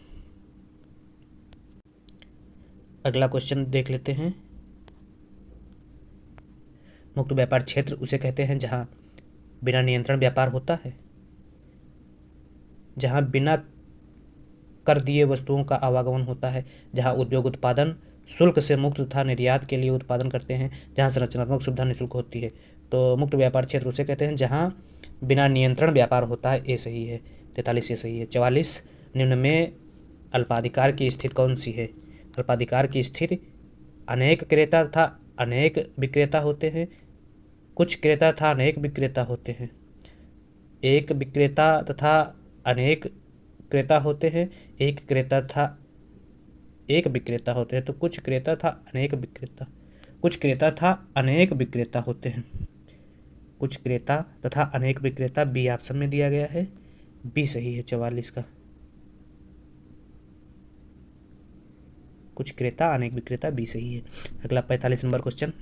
अगला क्वेश्चन देख लेते हैं। मुक्त व्यापार क्षेत्र उसे कहते हैं जहां बिना नियंत्रण व्यापार होता है, जहां बिना कर दिए वस्तुओं का आवागमन होता है, जहां उद्योग उत्पादन शुल्क से मुक्त तथा निर्यात के लिए उत्पादन करते हैं, जहां संरचनात्मक सुविधा निःशुल्क होती है। तो मुक्त व्यापार क्षेत्र उसे कहते हैं जहां बिना नियंत्रण व्यापार होता है। ये सही है, 43 ये सही है। 44, निम्न में अल्पाधिकार की स्थिति कौन सी है? अल्पाधिकार की स्थिति अनेक क्रेता तथा अनेक विक्रेता होते हैं, कुछ क्रेता तथा अनेक विक्रेता होते हैं। एक विक्रेता तथा अनेक क्रेता होते हैं। एक क्रेता था एक विक्रेता होते हैं। तो कुछ क्रेता था अनेक विक्रेता, कुछ क्रेता था अनेक विक्रेता होते हैं। कुछ क्रेता तथा अनेक विक्रेता बी ऑप्शन में दिया गया है, बी सही है 44 का। कुछ क्रेता अनेक विक्रेता बी सही है। अगला 45 नंबर क्वेश्चन।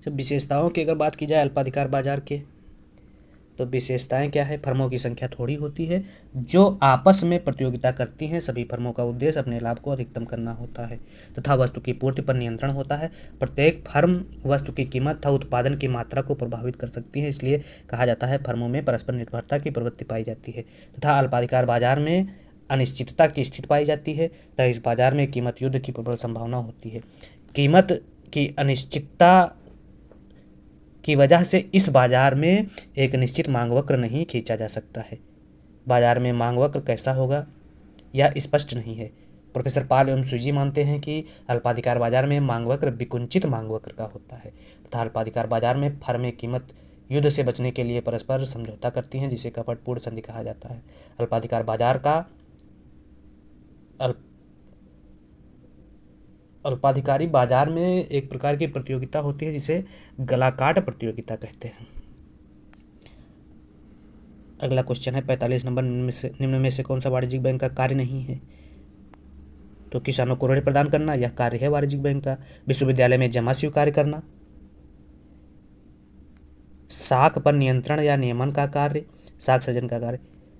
जब विशेषताओं की अगर बात की जाए अल्पाधिकार बाजार के, तो विशेषताएं क्या है? फर्मों की संख्या थोड़ी होती है जो आपस में प्रतियोगिता करती हैं। सभी फर्मों का उद्देश्य अपने लाभ को अधिकतम करना होता है तथा वस्तु की पूर्ति पर नियंत्रण होता है। प्रत्येक फर्म वस्तु की कीमत तथा उत्पादन की मात्रा को प्रभावित कर सकती है, इसलिए कहा जाता है फर्मों में परस्पर निर्भरता की प्रवृत्ति पाई जाती है। तथा अल्पाधिकार बाजार में अनिश्चितता की स्थिति पाई जाती है तथा इस बाजार में कीमत युद्ध की प्रबल संभावना होती है। कीमत की अनिश्चितता की वजह से इस बाजार में एक निश्चित मांग वक्र नहीं खींचा जा सकता है। बाजार में मांग वक्र कैसा होगा यह स्पष्ट नहीं है। प्रोफेसर पाल एवं सुजी मानते हैं कि अल्पाधिकार बाजार में मांग वक्र विकुंचित मांग वक्र का होता है तथा अल्पाधिकार बाजार में फर्में कीमत युद्ध से बचने के लिए परस्पर समझौता करती हैं, जिसे कपटपूर्ण संधि कहा जाता है। अल्पाधिकार बाजार का अल्पाधिकारी बाजार में एक प्रकार की प्रतियोगिता होती है जिसे गलाकाट प्रतियोगिता कहते हैं। अगला क्वेश्चन है 45 नंबर। निम्न में से कौन सा वाणिज्यिक बैंक का कार्य नहीं है? तो किसानों को ऋण प्रदान करना यह कार्य है वाणिज्यिक बैंक का। विश्वविद्यालय में जमा स्वीकार करना, साख पर नियंत्रण या नियमन का कार्य, साख सृजन का कार्य।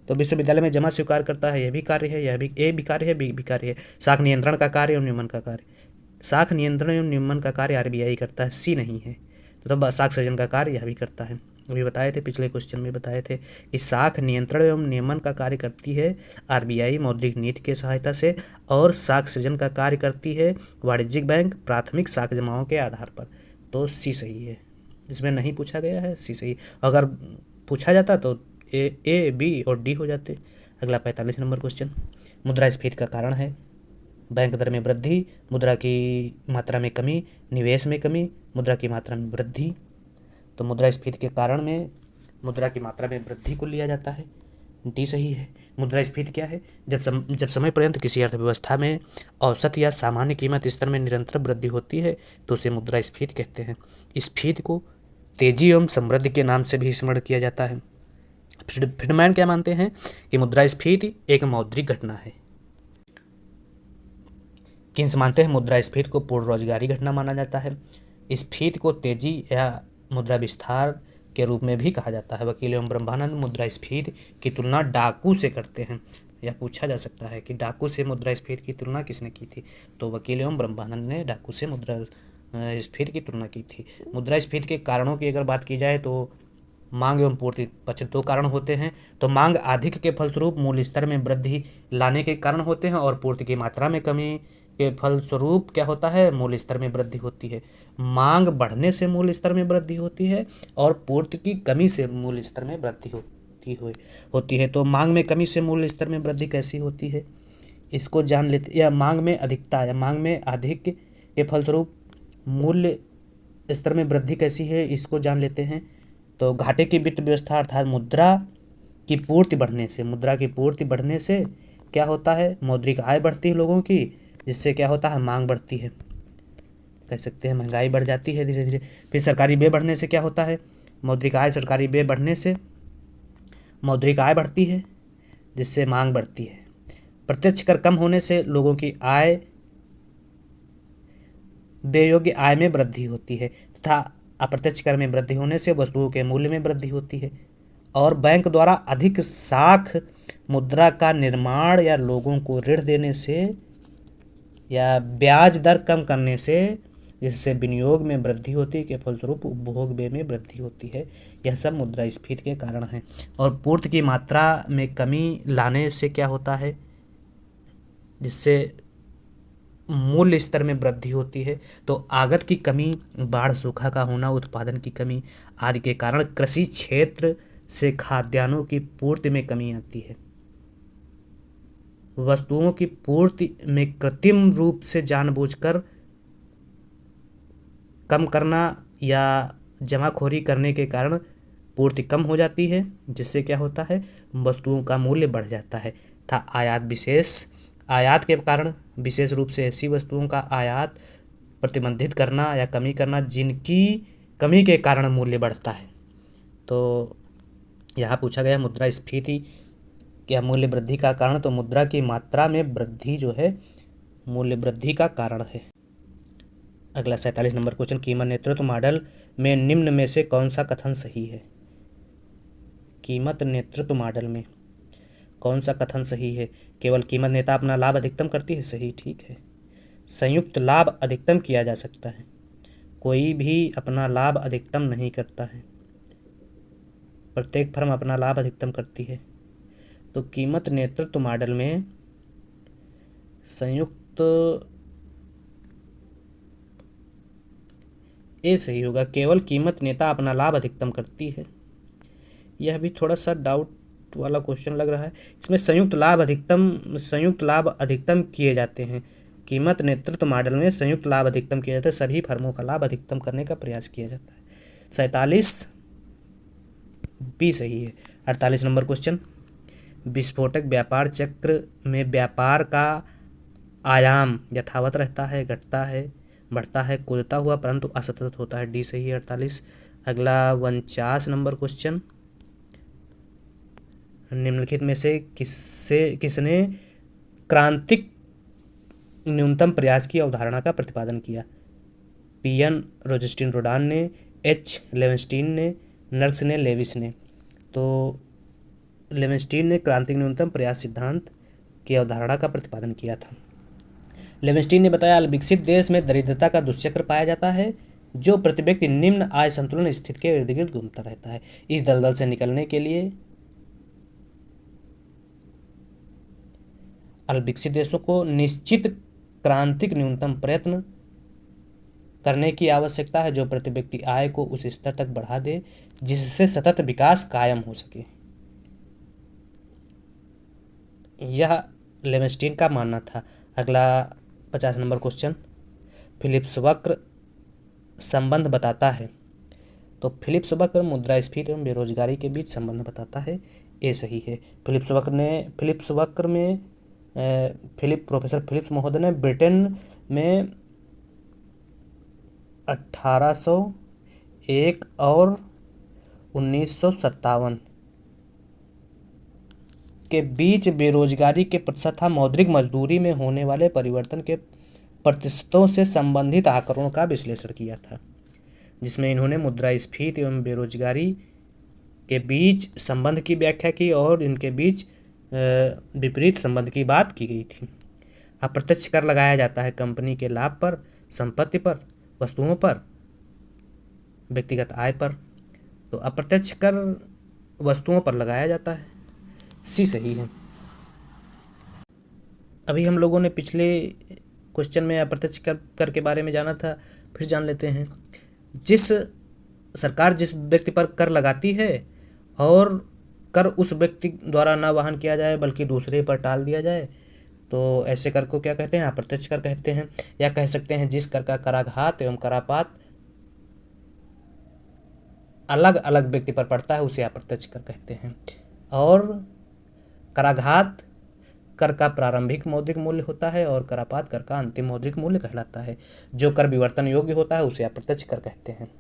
तो विश्वविद्यालय में जमा स्वीकार करता है, यह भी कार्य है, यह भी ए भी कार्य है, बी भी कार्य है। साख नियंत्रण का कार्य और नियमन का कार्य, साख नियंत्रण एवं नियमन का कार्य आरबीआई करता है, सी नहीं है। तो तब साख सृजन का कार्य यह भी करता है। अभी बताए थे, पिछले क्वेश्चन में बताए थे कि साख नियंत्रण एवं नियमन का कार्य करती है आरबीआई मौद्रिक नीति के सहायता से, और साख सृजन का कार्य करती है वाणिज्यिक बैंक प्राथमिक साख जमाओं के आधार पर। तो सी सही है। इसमें नहीं पूछा गया है, सी सही। अगर पूछा जाता तो ए बी और डी हो जाते। अगला 45 नंबर क्वेश्चन। मुद्रास्फीति का कारण है बैंक दर में वृद्धि, मुद्रा की मात्रा में कमी, निवेश में कमी, मुद्रा की मात्रा में वृद्धि। तो मुद्रास्फीति के कारण में मुद्रा की मात्रा में वृद्धि को लिया जाता है, डी सही है। मुद्रास्फीति क्या है? जब समय पर्यंत किसी अर्थव्यवस्था में औसत या सामान्य कीमत स्तर में निरंतर वृद्धि होती है तो उसे मुद्रास्फीति कहते हैं। स्फीति को तेजी एवं समृद्धि के नाम से भी स्मरण किया जाता है। फ्रीडमैन क्या मानते हैं कि मुद्रास्फीति एक मौद्रिक घटना है। किन्स मानते हैं मुद्रास्फीति को पूर्ण रोजगारी घटना माना जाता है। स्फीति को तेजी या मुद्रा विस्तार के रूप में भी कहा जाता है। वकील एवं ब्रह्मानंद मुद्रास्फीति की तुलना डाकू से करते हैं। यह पूछा जा सकता है कि डाकू से मुद्रास्फीति की तुलना किसने की थी? तो वकील एवं ब्रह्मानंद ने डाकू से मुद्रास्फीति की तुलना की थी। मुद्रास्फीति के कारणों की अगर बात की जाए तो मांग एवं पूर्ति पक्ष दो कारण होते हैं। तो मांग अधिक के फलस्वरूप मूल्य स्तर में वृद्धि लाने के कारण होते हैं, और पूर्ति की मात्रा में कमी के फलस्वरूप क्या होता है? मूल्य स्तर में वृद्धि होती है। मांग बढ़ने से मूल्य स्तर में वृद्धि होती है और पूर्ति की कमी से मूल्य स्तर में वृद्धि होती है। तो मांग में कमी से मूल्य स्तर में वृद्धि कैसी होती है, इसको जान लेते। या मांग में अधिकता या मांग में अधिक के फलस्वरूप मूल्य स्तर में वृद्धि कैसी है, इसको जान लेते हैं। तो घाटे की वित्त व्यवस्था अर्थात मुद्रा की पूर्ति बढ़ने से क्या होता है? मौद्रिक आय बढ़ती है लोगों की, जिससे क्या होता है? मांग बढ़ती है, कह सकते हैं महंगाई बढ़ जाती है धीरे धीरे। फिर सरकारी व्यय बढ़ने से क्या होता है? मौद्रिक आय, सरकारी व्यय बढ़ने से मौद्रिक आय बढ़ती है, जिससे मांग बढ़ती है। प्रत्यक्ष कर कम होने से लोगों की आय, व्यय योग्य आय में वृद्धि होती है, तथा अप्रत्यक्ष कर में वृद्धि होने से वस्तुओं के मूल्य में वृद्धि होती है। और बैंक द्वारा अधिक साख मुद्रा का निर्माण या लोगों को ऋण देने से या ब्याज दर कम करने से, जिससे विनियोग में वृद्धि होती है के फलस्वरूप उपभोग व्यय में वृद्धि होती है। यह सब मुद्रास्फीति के कारण हैं। और पूर्ति की मात्रा में कमी लाने से क्या होता है? जिससे मूल्य स्तर में वृद्धि होती है। तो आगत की कमी, बाढ़ सूखा का होना, उत्पादन की कमी आदि के कारण कृषि क्षेत्र से खाद्यान्नों की पूर्ति में कमी आती है। वस्तुओं की पूर्ति में कृत्रिम रूप से जानबूझकर कम करना या जमाखोरी करने के कारण पूर्ति कम हो जाती है, जिससे क्या होता है, वस्तुओं का मूल्य बढ़ जाता है। था आयात के कारण विशेष रूप से ऐसी वस्तुओं का आयात प्रतिबंधित करना या कमी करना जिनकी कमी के कारण मूल्य बढ़ता है। तो यहाँ पूछा गया मुद्रास्फीति क्या मूल्य वृद्धि का कारण, तो मुद्रा की मात्रा में वृद्धि जो है मूल्य वृद्धि का कारण है। अगला 47 नंबर क्वेश्चन, कीमत नेतृत्व मॉडल में निम्न में से कौन सा कथन सही है। कीमत नेतृत्व मॉडल में कौन सा कथन सही है। केवल कीमत नेता अपना लाभ अधिकतम करती है, सही, ठीक है। संयुक्त लाभ अधिकतम किया जा सकता है, कोई भी अपना लाभ अधिकतम नहीं करता है, प्रत्येक फर्म अपना लाभ अधिकतम करती है। तो कीमत नेतृत्व मॉडल में संयुक्त ए सही होगा, केवल कीमत नेता अपना लाभ अधिकतम करती है। यह भी थोड़ा सा डाउट वाला क्वेश्चन लग रहा है। इसमें संयुक्त लाभ अधिकतम किए जाते हैं। कीमत नेतृत्व मॉडल में संयुक्त लाभ अधिकतम किया जाता है, सभी फर्मों का लाभ अधिकतम करने का प्रयास किया जाता है। 47 बी सही है। 48 नंबर क्वेश्चन, विस्फोटक व्यापार चक्र में व्यापार का आयाम यथावत रहता है, घटता है, बढ़ता है, कूदता हुआ परंतु असतत होता है, डी सही है 48। अगला 49 नंबर क्वेश्चन, निम्नलिखित में से किसने क्रांतिक न्यूनतम प्रयास की अवधारणा का प्रतिपादन किया। पीएन रोजेस्टीन रोडान ने, एच लेवेंस्टीन ने, नर्क्स ने, लेविस ने। तो लेवेंस्टीन ने क्रांतिक न्यूनतम प्रयास सिद्धांत की अवधारणा का प्रतिपादन किया था। लेवेंस्टीन ने बताया, विकसित देश में दरिद्रता का दुष्चक्र पाया जाता है, जो प्रति व्यक्ति निम्न आय संतुलन स्थिति के इर्द गिर्द घूमता रहता है। इस दलदल से निकलने के लिए अल्पविकसित देशों को निश्चित क्रांतिक न्यूनतम प्रयत्न करने की आवश्यकता है, जो प्रति व्यक्ति आय को उस स्तर तक बढ़ा दे जिससे सतत विकास कायम हो सके। यह लेवेंस्टीन का मानना था। अगला 50 नंबर क्वेश्चन, फिलिप्स वक्र संबंध बताता है। तो फिलिप्स वक्र मुद्रास्फीति एवं बेरोजगारी के बीच संबंध बताता है, ये सही है। फिलिप्स वक्र में प्रोफेसर फिलिप्स महोदय ने ब्रिटेन में 1801 और 1957 के बीच बेरोजगारी के प्रतिशत तथा मौद्रिक मजदूरी में होने वाले परिवर्तन के प्रतिशतों से संबंधित आंकड़ों का विश्लेषण किया था, जिसमें इन्होंने मुद्रास्फीति एवं बेरोजगारी के बीच संबंध की व्याख्या की और इनके बीच विपरीत संबंध की बात की गई थी। अप्रत्यक्ष कर लगाया जाता है कंपनी के लाभ पर, संपत्ति पर, वस्तुओं पर, व्यक्तिगत आय पर। तो अप्रत्यक्ष कर वस्तुओं पर लगाया जाता है, सी सही है। अभी हम लोगों ने पिछले क्वेश्चन में अप्रत्यक्ष कर के बारे में जाना था, फिर जान लेते हैं। सरकार जिस व्यक्ति पर कर लगाती है और कर उस व्यक्ति द्वारा न वहन किया जाए बल्कि दूसरे पर टाल दिया जाए, तो ऐसे कर को क्या कहते हैं, अप्रत्यक्ष कर कहते हैं। या कह सकते हैं जिस कर का कराघात एवं करापात अलग अलग व्यक्ति पर पड़ता है उसे अप्रत्यक्ष कर कहते हैं। और कराघात कर का प्रारंभिक मौद्रिक मूल्य होता है और करापात कर का अंतिम मौद्रिक मूल्य कहलाता है। जो कर विवर्तन योग्य होता है उसे अप्रत्यक्ष कर कहते हैं।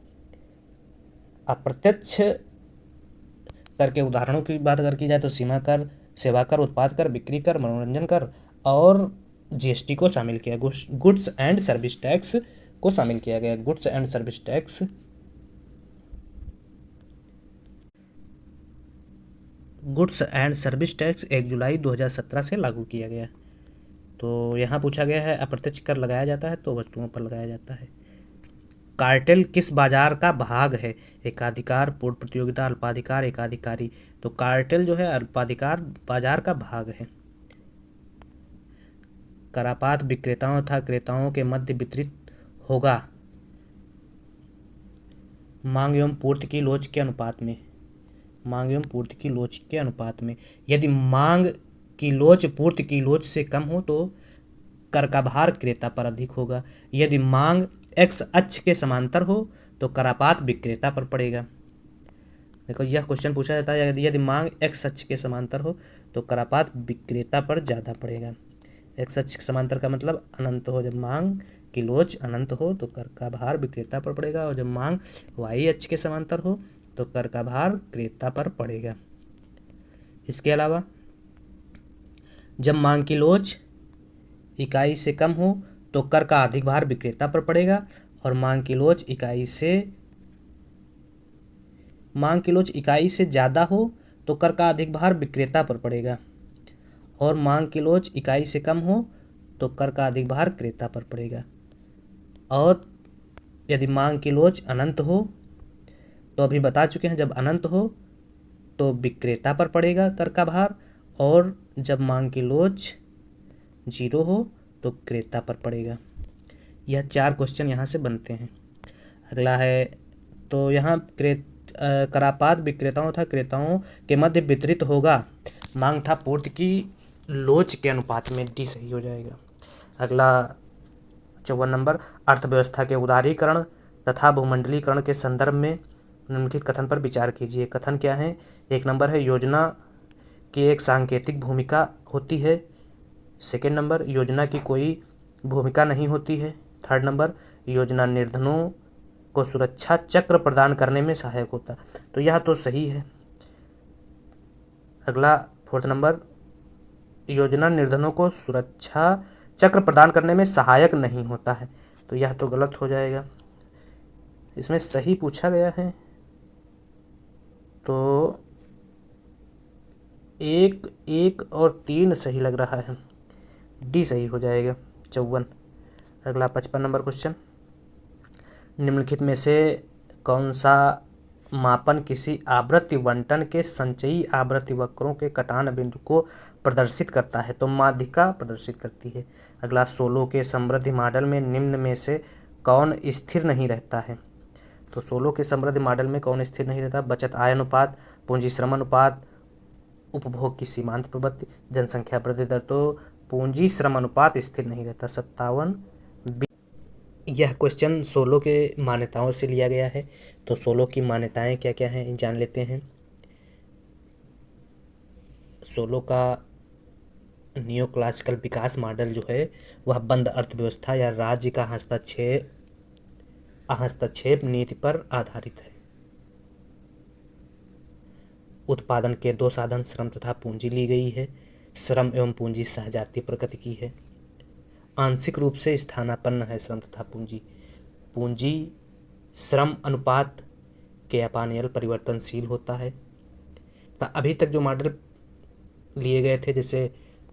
अप्रत्यक्ष कर के उदाहरणों की बात अगर की जाए तो सीमा कर, सेवा कर, उत्पाद कर, बिक्री कर, मनोरंजन कर और जीएसटी को शामिल किया, गुड्स एंड सर्विस टैक्स को शामिल किया गया। गुड्स एंड सर्विस टैक्स 1 जुलाई 2017 से लागू किया गया। तो यहाँ पूछा गया है अप्रत्यक्ष कर लगाया जाता है तो वस्तुओं पर लगाया जाता है। कार्टेल किस बाजार का भाग है। एकाधिकार, पूर्ण प्रतियोगिता, अल्पाधिकार, एकाधिकारी। तो कार्टेल जो है अल्पाधिकार बाजार का भाग है। करापात विक्रेताओं तथा क्रेताओं के मध्य वितरित होगा मांग एवं पूर्ति की लोच के अनुपात में। मांग एवं पूर्ति की लोच के अनुपात में। यदि मांग की लोच पूर्ति की लोच से कम हो तो कर का भार क्रेता पर अधिक होगा। यदि मांग एक्स अक्ष के समांतर हो तो करापात विक्रेता पर पड़ेगा। देखो यह क्वेश्चन पूछा जाता है, यदि मांग एक्स अक्ष के समांतर हो तो करापात विक्रेता पर ज़्यादा पड़ेगा। एक्स अक्ष के समांतर का मतलब अनंत हो। जब मांग की लोच अनंत हो तो कर का भार विक्रेता पर पड़ेगा, और जब मांग वाई अक्ष के समांतर हो तो कर का भार क्रेता पर पड़ेगा। इसके अलावा जब मांग की लोच इकाई से कम हो तो कर का अधिक भार विक्रेता पर पड़ेगा, और मांग की लोच इकाई से ज़्यादा हो तो कर का अधिक भार विक्रेता पर पड़ेगा, और मांग की लोच इकाई से कम हो तो कर का अधिक भार क्रेता पर पड़ेगा। और यदि मांग की लोच अनंत हो तो अभी बता चुके हैं, जब अनंत हो तो विक्रेता पर पड़ेगा कर का भार, और जब मांग की लोच 0 हो तो क्रेता पर पड़ेगा। यह 4 क्वेश्चन यहाँ से बनते हैं। अगला है, तो यहाँ करापात विक्रेताओं तथा क्रेताओं के मध्य वितरित होगा। मांग था पूर्ति की लोच के अनुपात में, डी सही हो जाएगा। अगला 54 नंबर, अर्थव्यवस्था के उदारीकरण तथा भूमंडलीकरण के संदर्भ में निम्नलिखित कथन पर विचार कीजिए। कथन क्या है? 1 नंबर है, योजना की एक सांकेतिक भूमिका होती है। सेकेंड नंबर, योजना की कोई भूमिका नहीं होती है। थर्ड नंबर, योजना निर्धनों को सुरक्षा चक्र प्रदान करने में सहायक होता है। तो यह तो सही है। अगला 4 नंबर, योजना निर्धनों को सुरक्षा चक्र प्रदान करने में सहायक नहीं होता है। तो यह तो गलत हो जाएगा। इसमें सही पूछा गया है तो 1, 1 और 3 सही लग रहा है, डी सही हो जाएगा 54। अगला 55 नंबर क्वेश्चन, निम्नलिखित में से कौन सा मापन किसी आवृत्ति बंटन के संचयी आवृत्ति वक्रों के कटान बिंदु को प्रदर्शित करता है? तो माध्यिका प्रदर्शित करती है। अगला 16 के समृद्धि मॉडल में निम्न में से कौन स्थिर नहीं रहता है? तो 16 के समृद्धि मॉडल में कौन स्थिर नहीं रहता? बचत आय अनुपात, पूंजी श्रम अनुपात, उपभोग की सीमांत प्रवृत्ति, जनसंख्या वृद्धि दर। तो पूंजी श्रम अनुपात स्थिर नहीं रहता। 57 यह क्वेश्चन 16 के मान्यताओं से लिया गया है। तो 16 की मान्यताएं क्या क्या हैं जान लेते हैं। 16 का नियो क्लासिकल विकास मॉडल जो है वह बंद अर्थव्यवस्था या राज्य का हस्तक्षेप नीति पर आधारित है। उत्पादन के 2 साधन श्रम तथा पूंजी ली गई है। श्रम एवं पूंजी सहजातीय प्रकृति की है। आंशिक रूप से स्थानापन्न है श्रम तथा पूंजी। पूंजी श्रम अनुपात के अपानयल परिवर्तनशील होता है। तो अभी तक जो मॉडल लिए गए थे, जैसे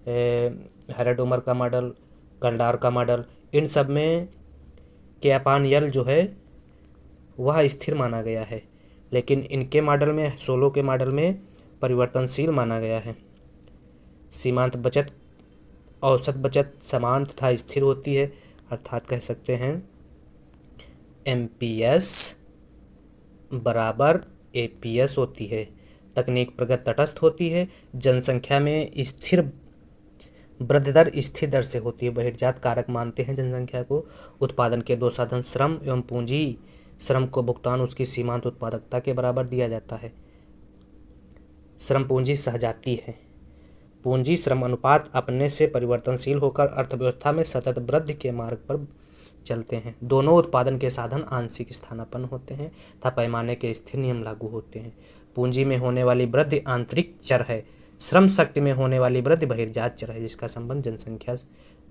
हेराडोमर का मॉडल, गल्डार का मॉडल, इन सब में के अपानयल जो है वह स्थिर माना गया है, लेकिन इनके मॉडल में, 16 के मॉडल में परिवर्तनशील माना गया है। सीमांत बचत, औसत बचत समान तथा स्थिर होती है, अर्थात कह सकते हैं MPS बराबर APS होती है। तकनीक प्रगत तटस्थ होती है। जनसंख्या में स्थिर वृद्धि दर स्थिर दर से होती है। बहिर्जात कारक मानते हैं जनसंख्या को। उत्पादन के 2 साधन श्रम एवं पूंजी, श्रम को भुगतान उसकी सीमांत उत्पादकता के बराबर दिया जाता है। श्रम पूंजी सहजाती है। पूंजी श्रम अनुपात अपने से परिवर्तनशील होकर अर्थव्यवस्था में सतत वृद्धि के मार्ग पर चलते हैं। दोनों उत्पादन के साधन आंशिक स्थानापन्न होते हैं तथा पैमाने के स्थिर नियम लागू होते हैं। पूंजी में होने वाली वृद्धि आंतरिक चर है। श्रम शक्ति में होने वाली वृद्धि बहिर्जात चर है, जिसका संबंध जनसंख्या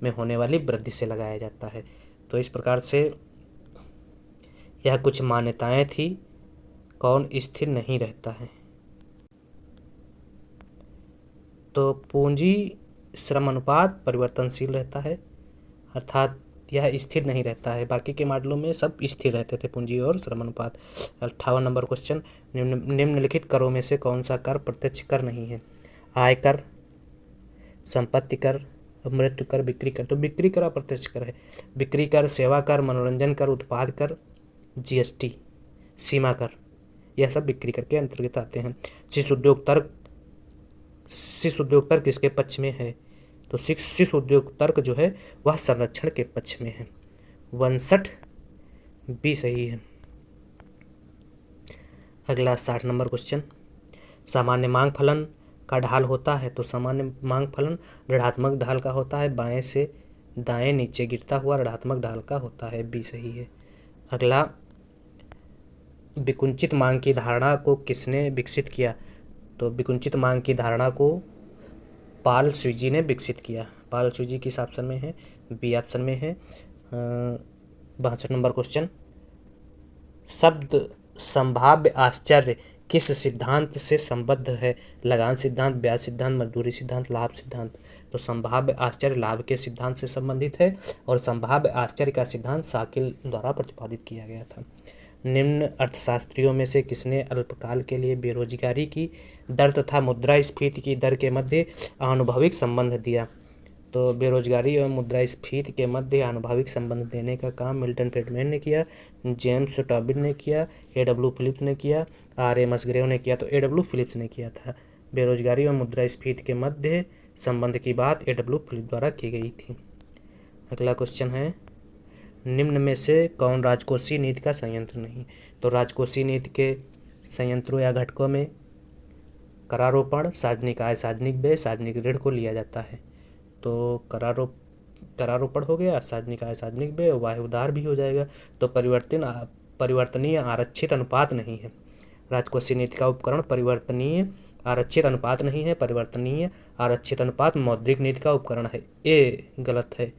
में होने वाली वृद्धि से लगाया जाता है। तो इस प्रकार से यह कुछ मान्यताएं थी। कौन स्थिर नहीं रहता है? तो पूंजी श्रम अनुपात परिवर्तनशील रहता है, अर्थात यह स्थिर नहीं रहता है। बाकी के मॉडलों में सब स्थिर रहते थे, पूंजी और श्रम अनुपात। 58 नंबर क्वेश्चन, निम्नलिखित करों में से कौन सा कर प्रत्यक्ष कर नहीं है? आयकर, संपत्ति कर, मृत्यु कर, बिक्री कर। तो बिक्री कर अप्रत्यक्ष कर है। बिक्री कर, सेवा कर, मनोरंजन कर, उत्पाद कर, GST, सीमा कर, यह सब बिक्री कर के अंतर्गत आते हैं। शिशु उद्योग तर्क किसके पक्ष में है? तो शिशु उद्योग तर्क जो है वह संरक्षण के पक्ष में है। 62 बी सही है। अगला 60 नंबर क्वेश्चन, सामान्य मांग फलन का ढाल होता है, तो सामान्य मांग फलन ऋणात्मक ढाल का होता है, बाएं से दाएं नीचे गिरता हुआ ऋणात्मक ढाल का होता है, बी सही है। अगला, विकुंचित मांग की धारणा को किसने विकसित किया, तो विकुंचित मांग की धारणा को पाल स्वीजी ने विकसित किया। पाल स्वीजी किस ऑप्शन में है, बी ऑप्शन में है। 62 नंबर क्वेश्चन, शब्द संभाव्य आश्चर्य किस सिद्धांत से संबद्ध है, लगान सिद्धांत, ब्याज सिद्धांत, मजदूरी सिद्धांत, लाभ सिद्धांत। तो संभाव्य आश्चर्य लाभ के सिद्धांत से संबंधित है और संभाव्य आश्चर्य का सिद्धांत शाकिल द्वारा प्रतिपादित किया गया था। निम्न अर्थशास्त्रियों में से किसने अल्पकाल के लिए बेरोजगारी की दर तथा मुद्रास्फीति की दर के मध्य आनुभविक संबंध दिया, तो बेरोजगारी और मुद्रास्फीति के मध्य आनुभविक संबंध देने का काम मिल्टन फ्रीडमैन ने किया, जेम्स टॉबिन ने किया, ए.डब्ल्यू. फिलिप्स ने किया, आर.ए. मसग्रेव ने किया। तो ए.डब्ल्यू. फिलिप्स ने किया था। बेरोजगारी और मुद्रास्फीति के मध्य संबंध की बात ए.डब्ल्यू. फिलिप्स द्वारा की गई थी। अगला क्वेश्चन है, निम्न में से कौन राजकोषीय नीति का संयंत्र नहीं, तो राजकोषीय नीति के संयंत्रों या घटकों में करारोपण, सार्वजनिक आय, सार्वजनिक व्यय, सार्वजनिक ऋण को लिया जाता है। तो करारोपण हो गया, सार्वजनिक आय, सार्वजनिक व्यय, वाह्य उधार भी हो जाएगा। तो परिवर्तनीय आरक्षित अनुपात नहीं है। राजकोषीय नीति का उपकरण परिवर्तनीय आरक्षित अनुपात नहीं है, परिवर्तनीय आरक्षित अनुपात मौद्रिक नीति का उपकरण है। ए गलत है,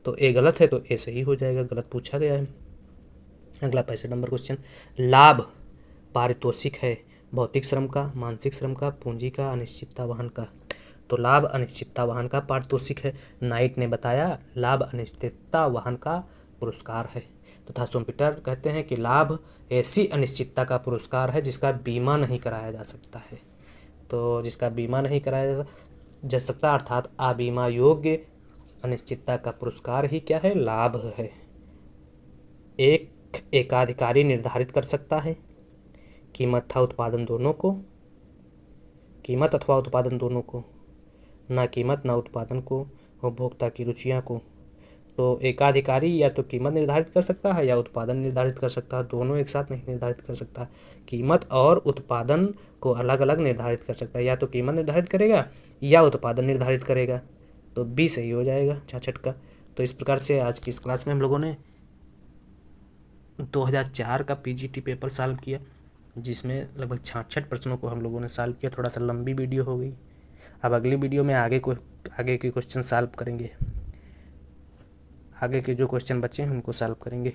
तो ए गलत है, तो ए सही हो जाएगा, गलत पूछा गया है। अगला 65 नंबर क्वेश्चन, लाभ पारितोषिक है भौतिक श्रम का, मानसिक श्रम का, पूंजी का, अनिश्चितता वहन का। तो लाभ अनिश्चितता वहन का पारितोषिक है। नाइट ने बताया लाभ अनिश्चितता वहन का पुरस्कार है तथा सोमपीटर कहते हैं कि लाभ ऐसी अनिश्चितता का पुरस्कार है जिसका बीमा नहीं कराया जा सकता है। तो जिसका बीमा नहीं कराया जा सकता अर्थात अबीमा योग्य अनिश्चितता का पुरस्कार ही क्या है, लाभ है। एक एकाधिकारी निर्धारित कर सकता है कीमत अथवा उत्पादन दोनों को, ना कीमत ना उत्पादन को, उपभोक्ता की रुचियां को। तो एकाधिकारी या तो कीमत निर्धारित कर सकता है या उत्पादन निर्धारित कर सकता है, दोनों एक साथ नहीं निर्धारित कर सकता। कीमत और उत्पादन को अलग अलग निर्धारित कर सकता है, या तो कीमत निर्धारित करेगा या उत्पादन निर्धारित करेगा। तो बी सही हो जाएगा 66 का। तो इस प्रकार से आज की इस क्लास में हम लोगों ने 2004 का पीजीटी पेपर सॉल्व किया, जिसमें लगभग 66 प्रश्नों को हम लोगों ने सॉल्व किया। थोड़ा सा लंबी वीडियो हो गई। अब अगली वीडियो में आगे के क्वेश्चन सॉल्व करेंगे, आगे के जो क्वेश्चन बचे हैं उनको सॉल्व करेंगे।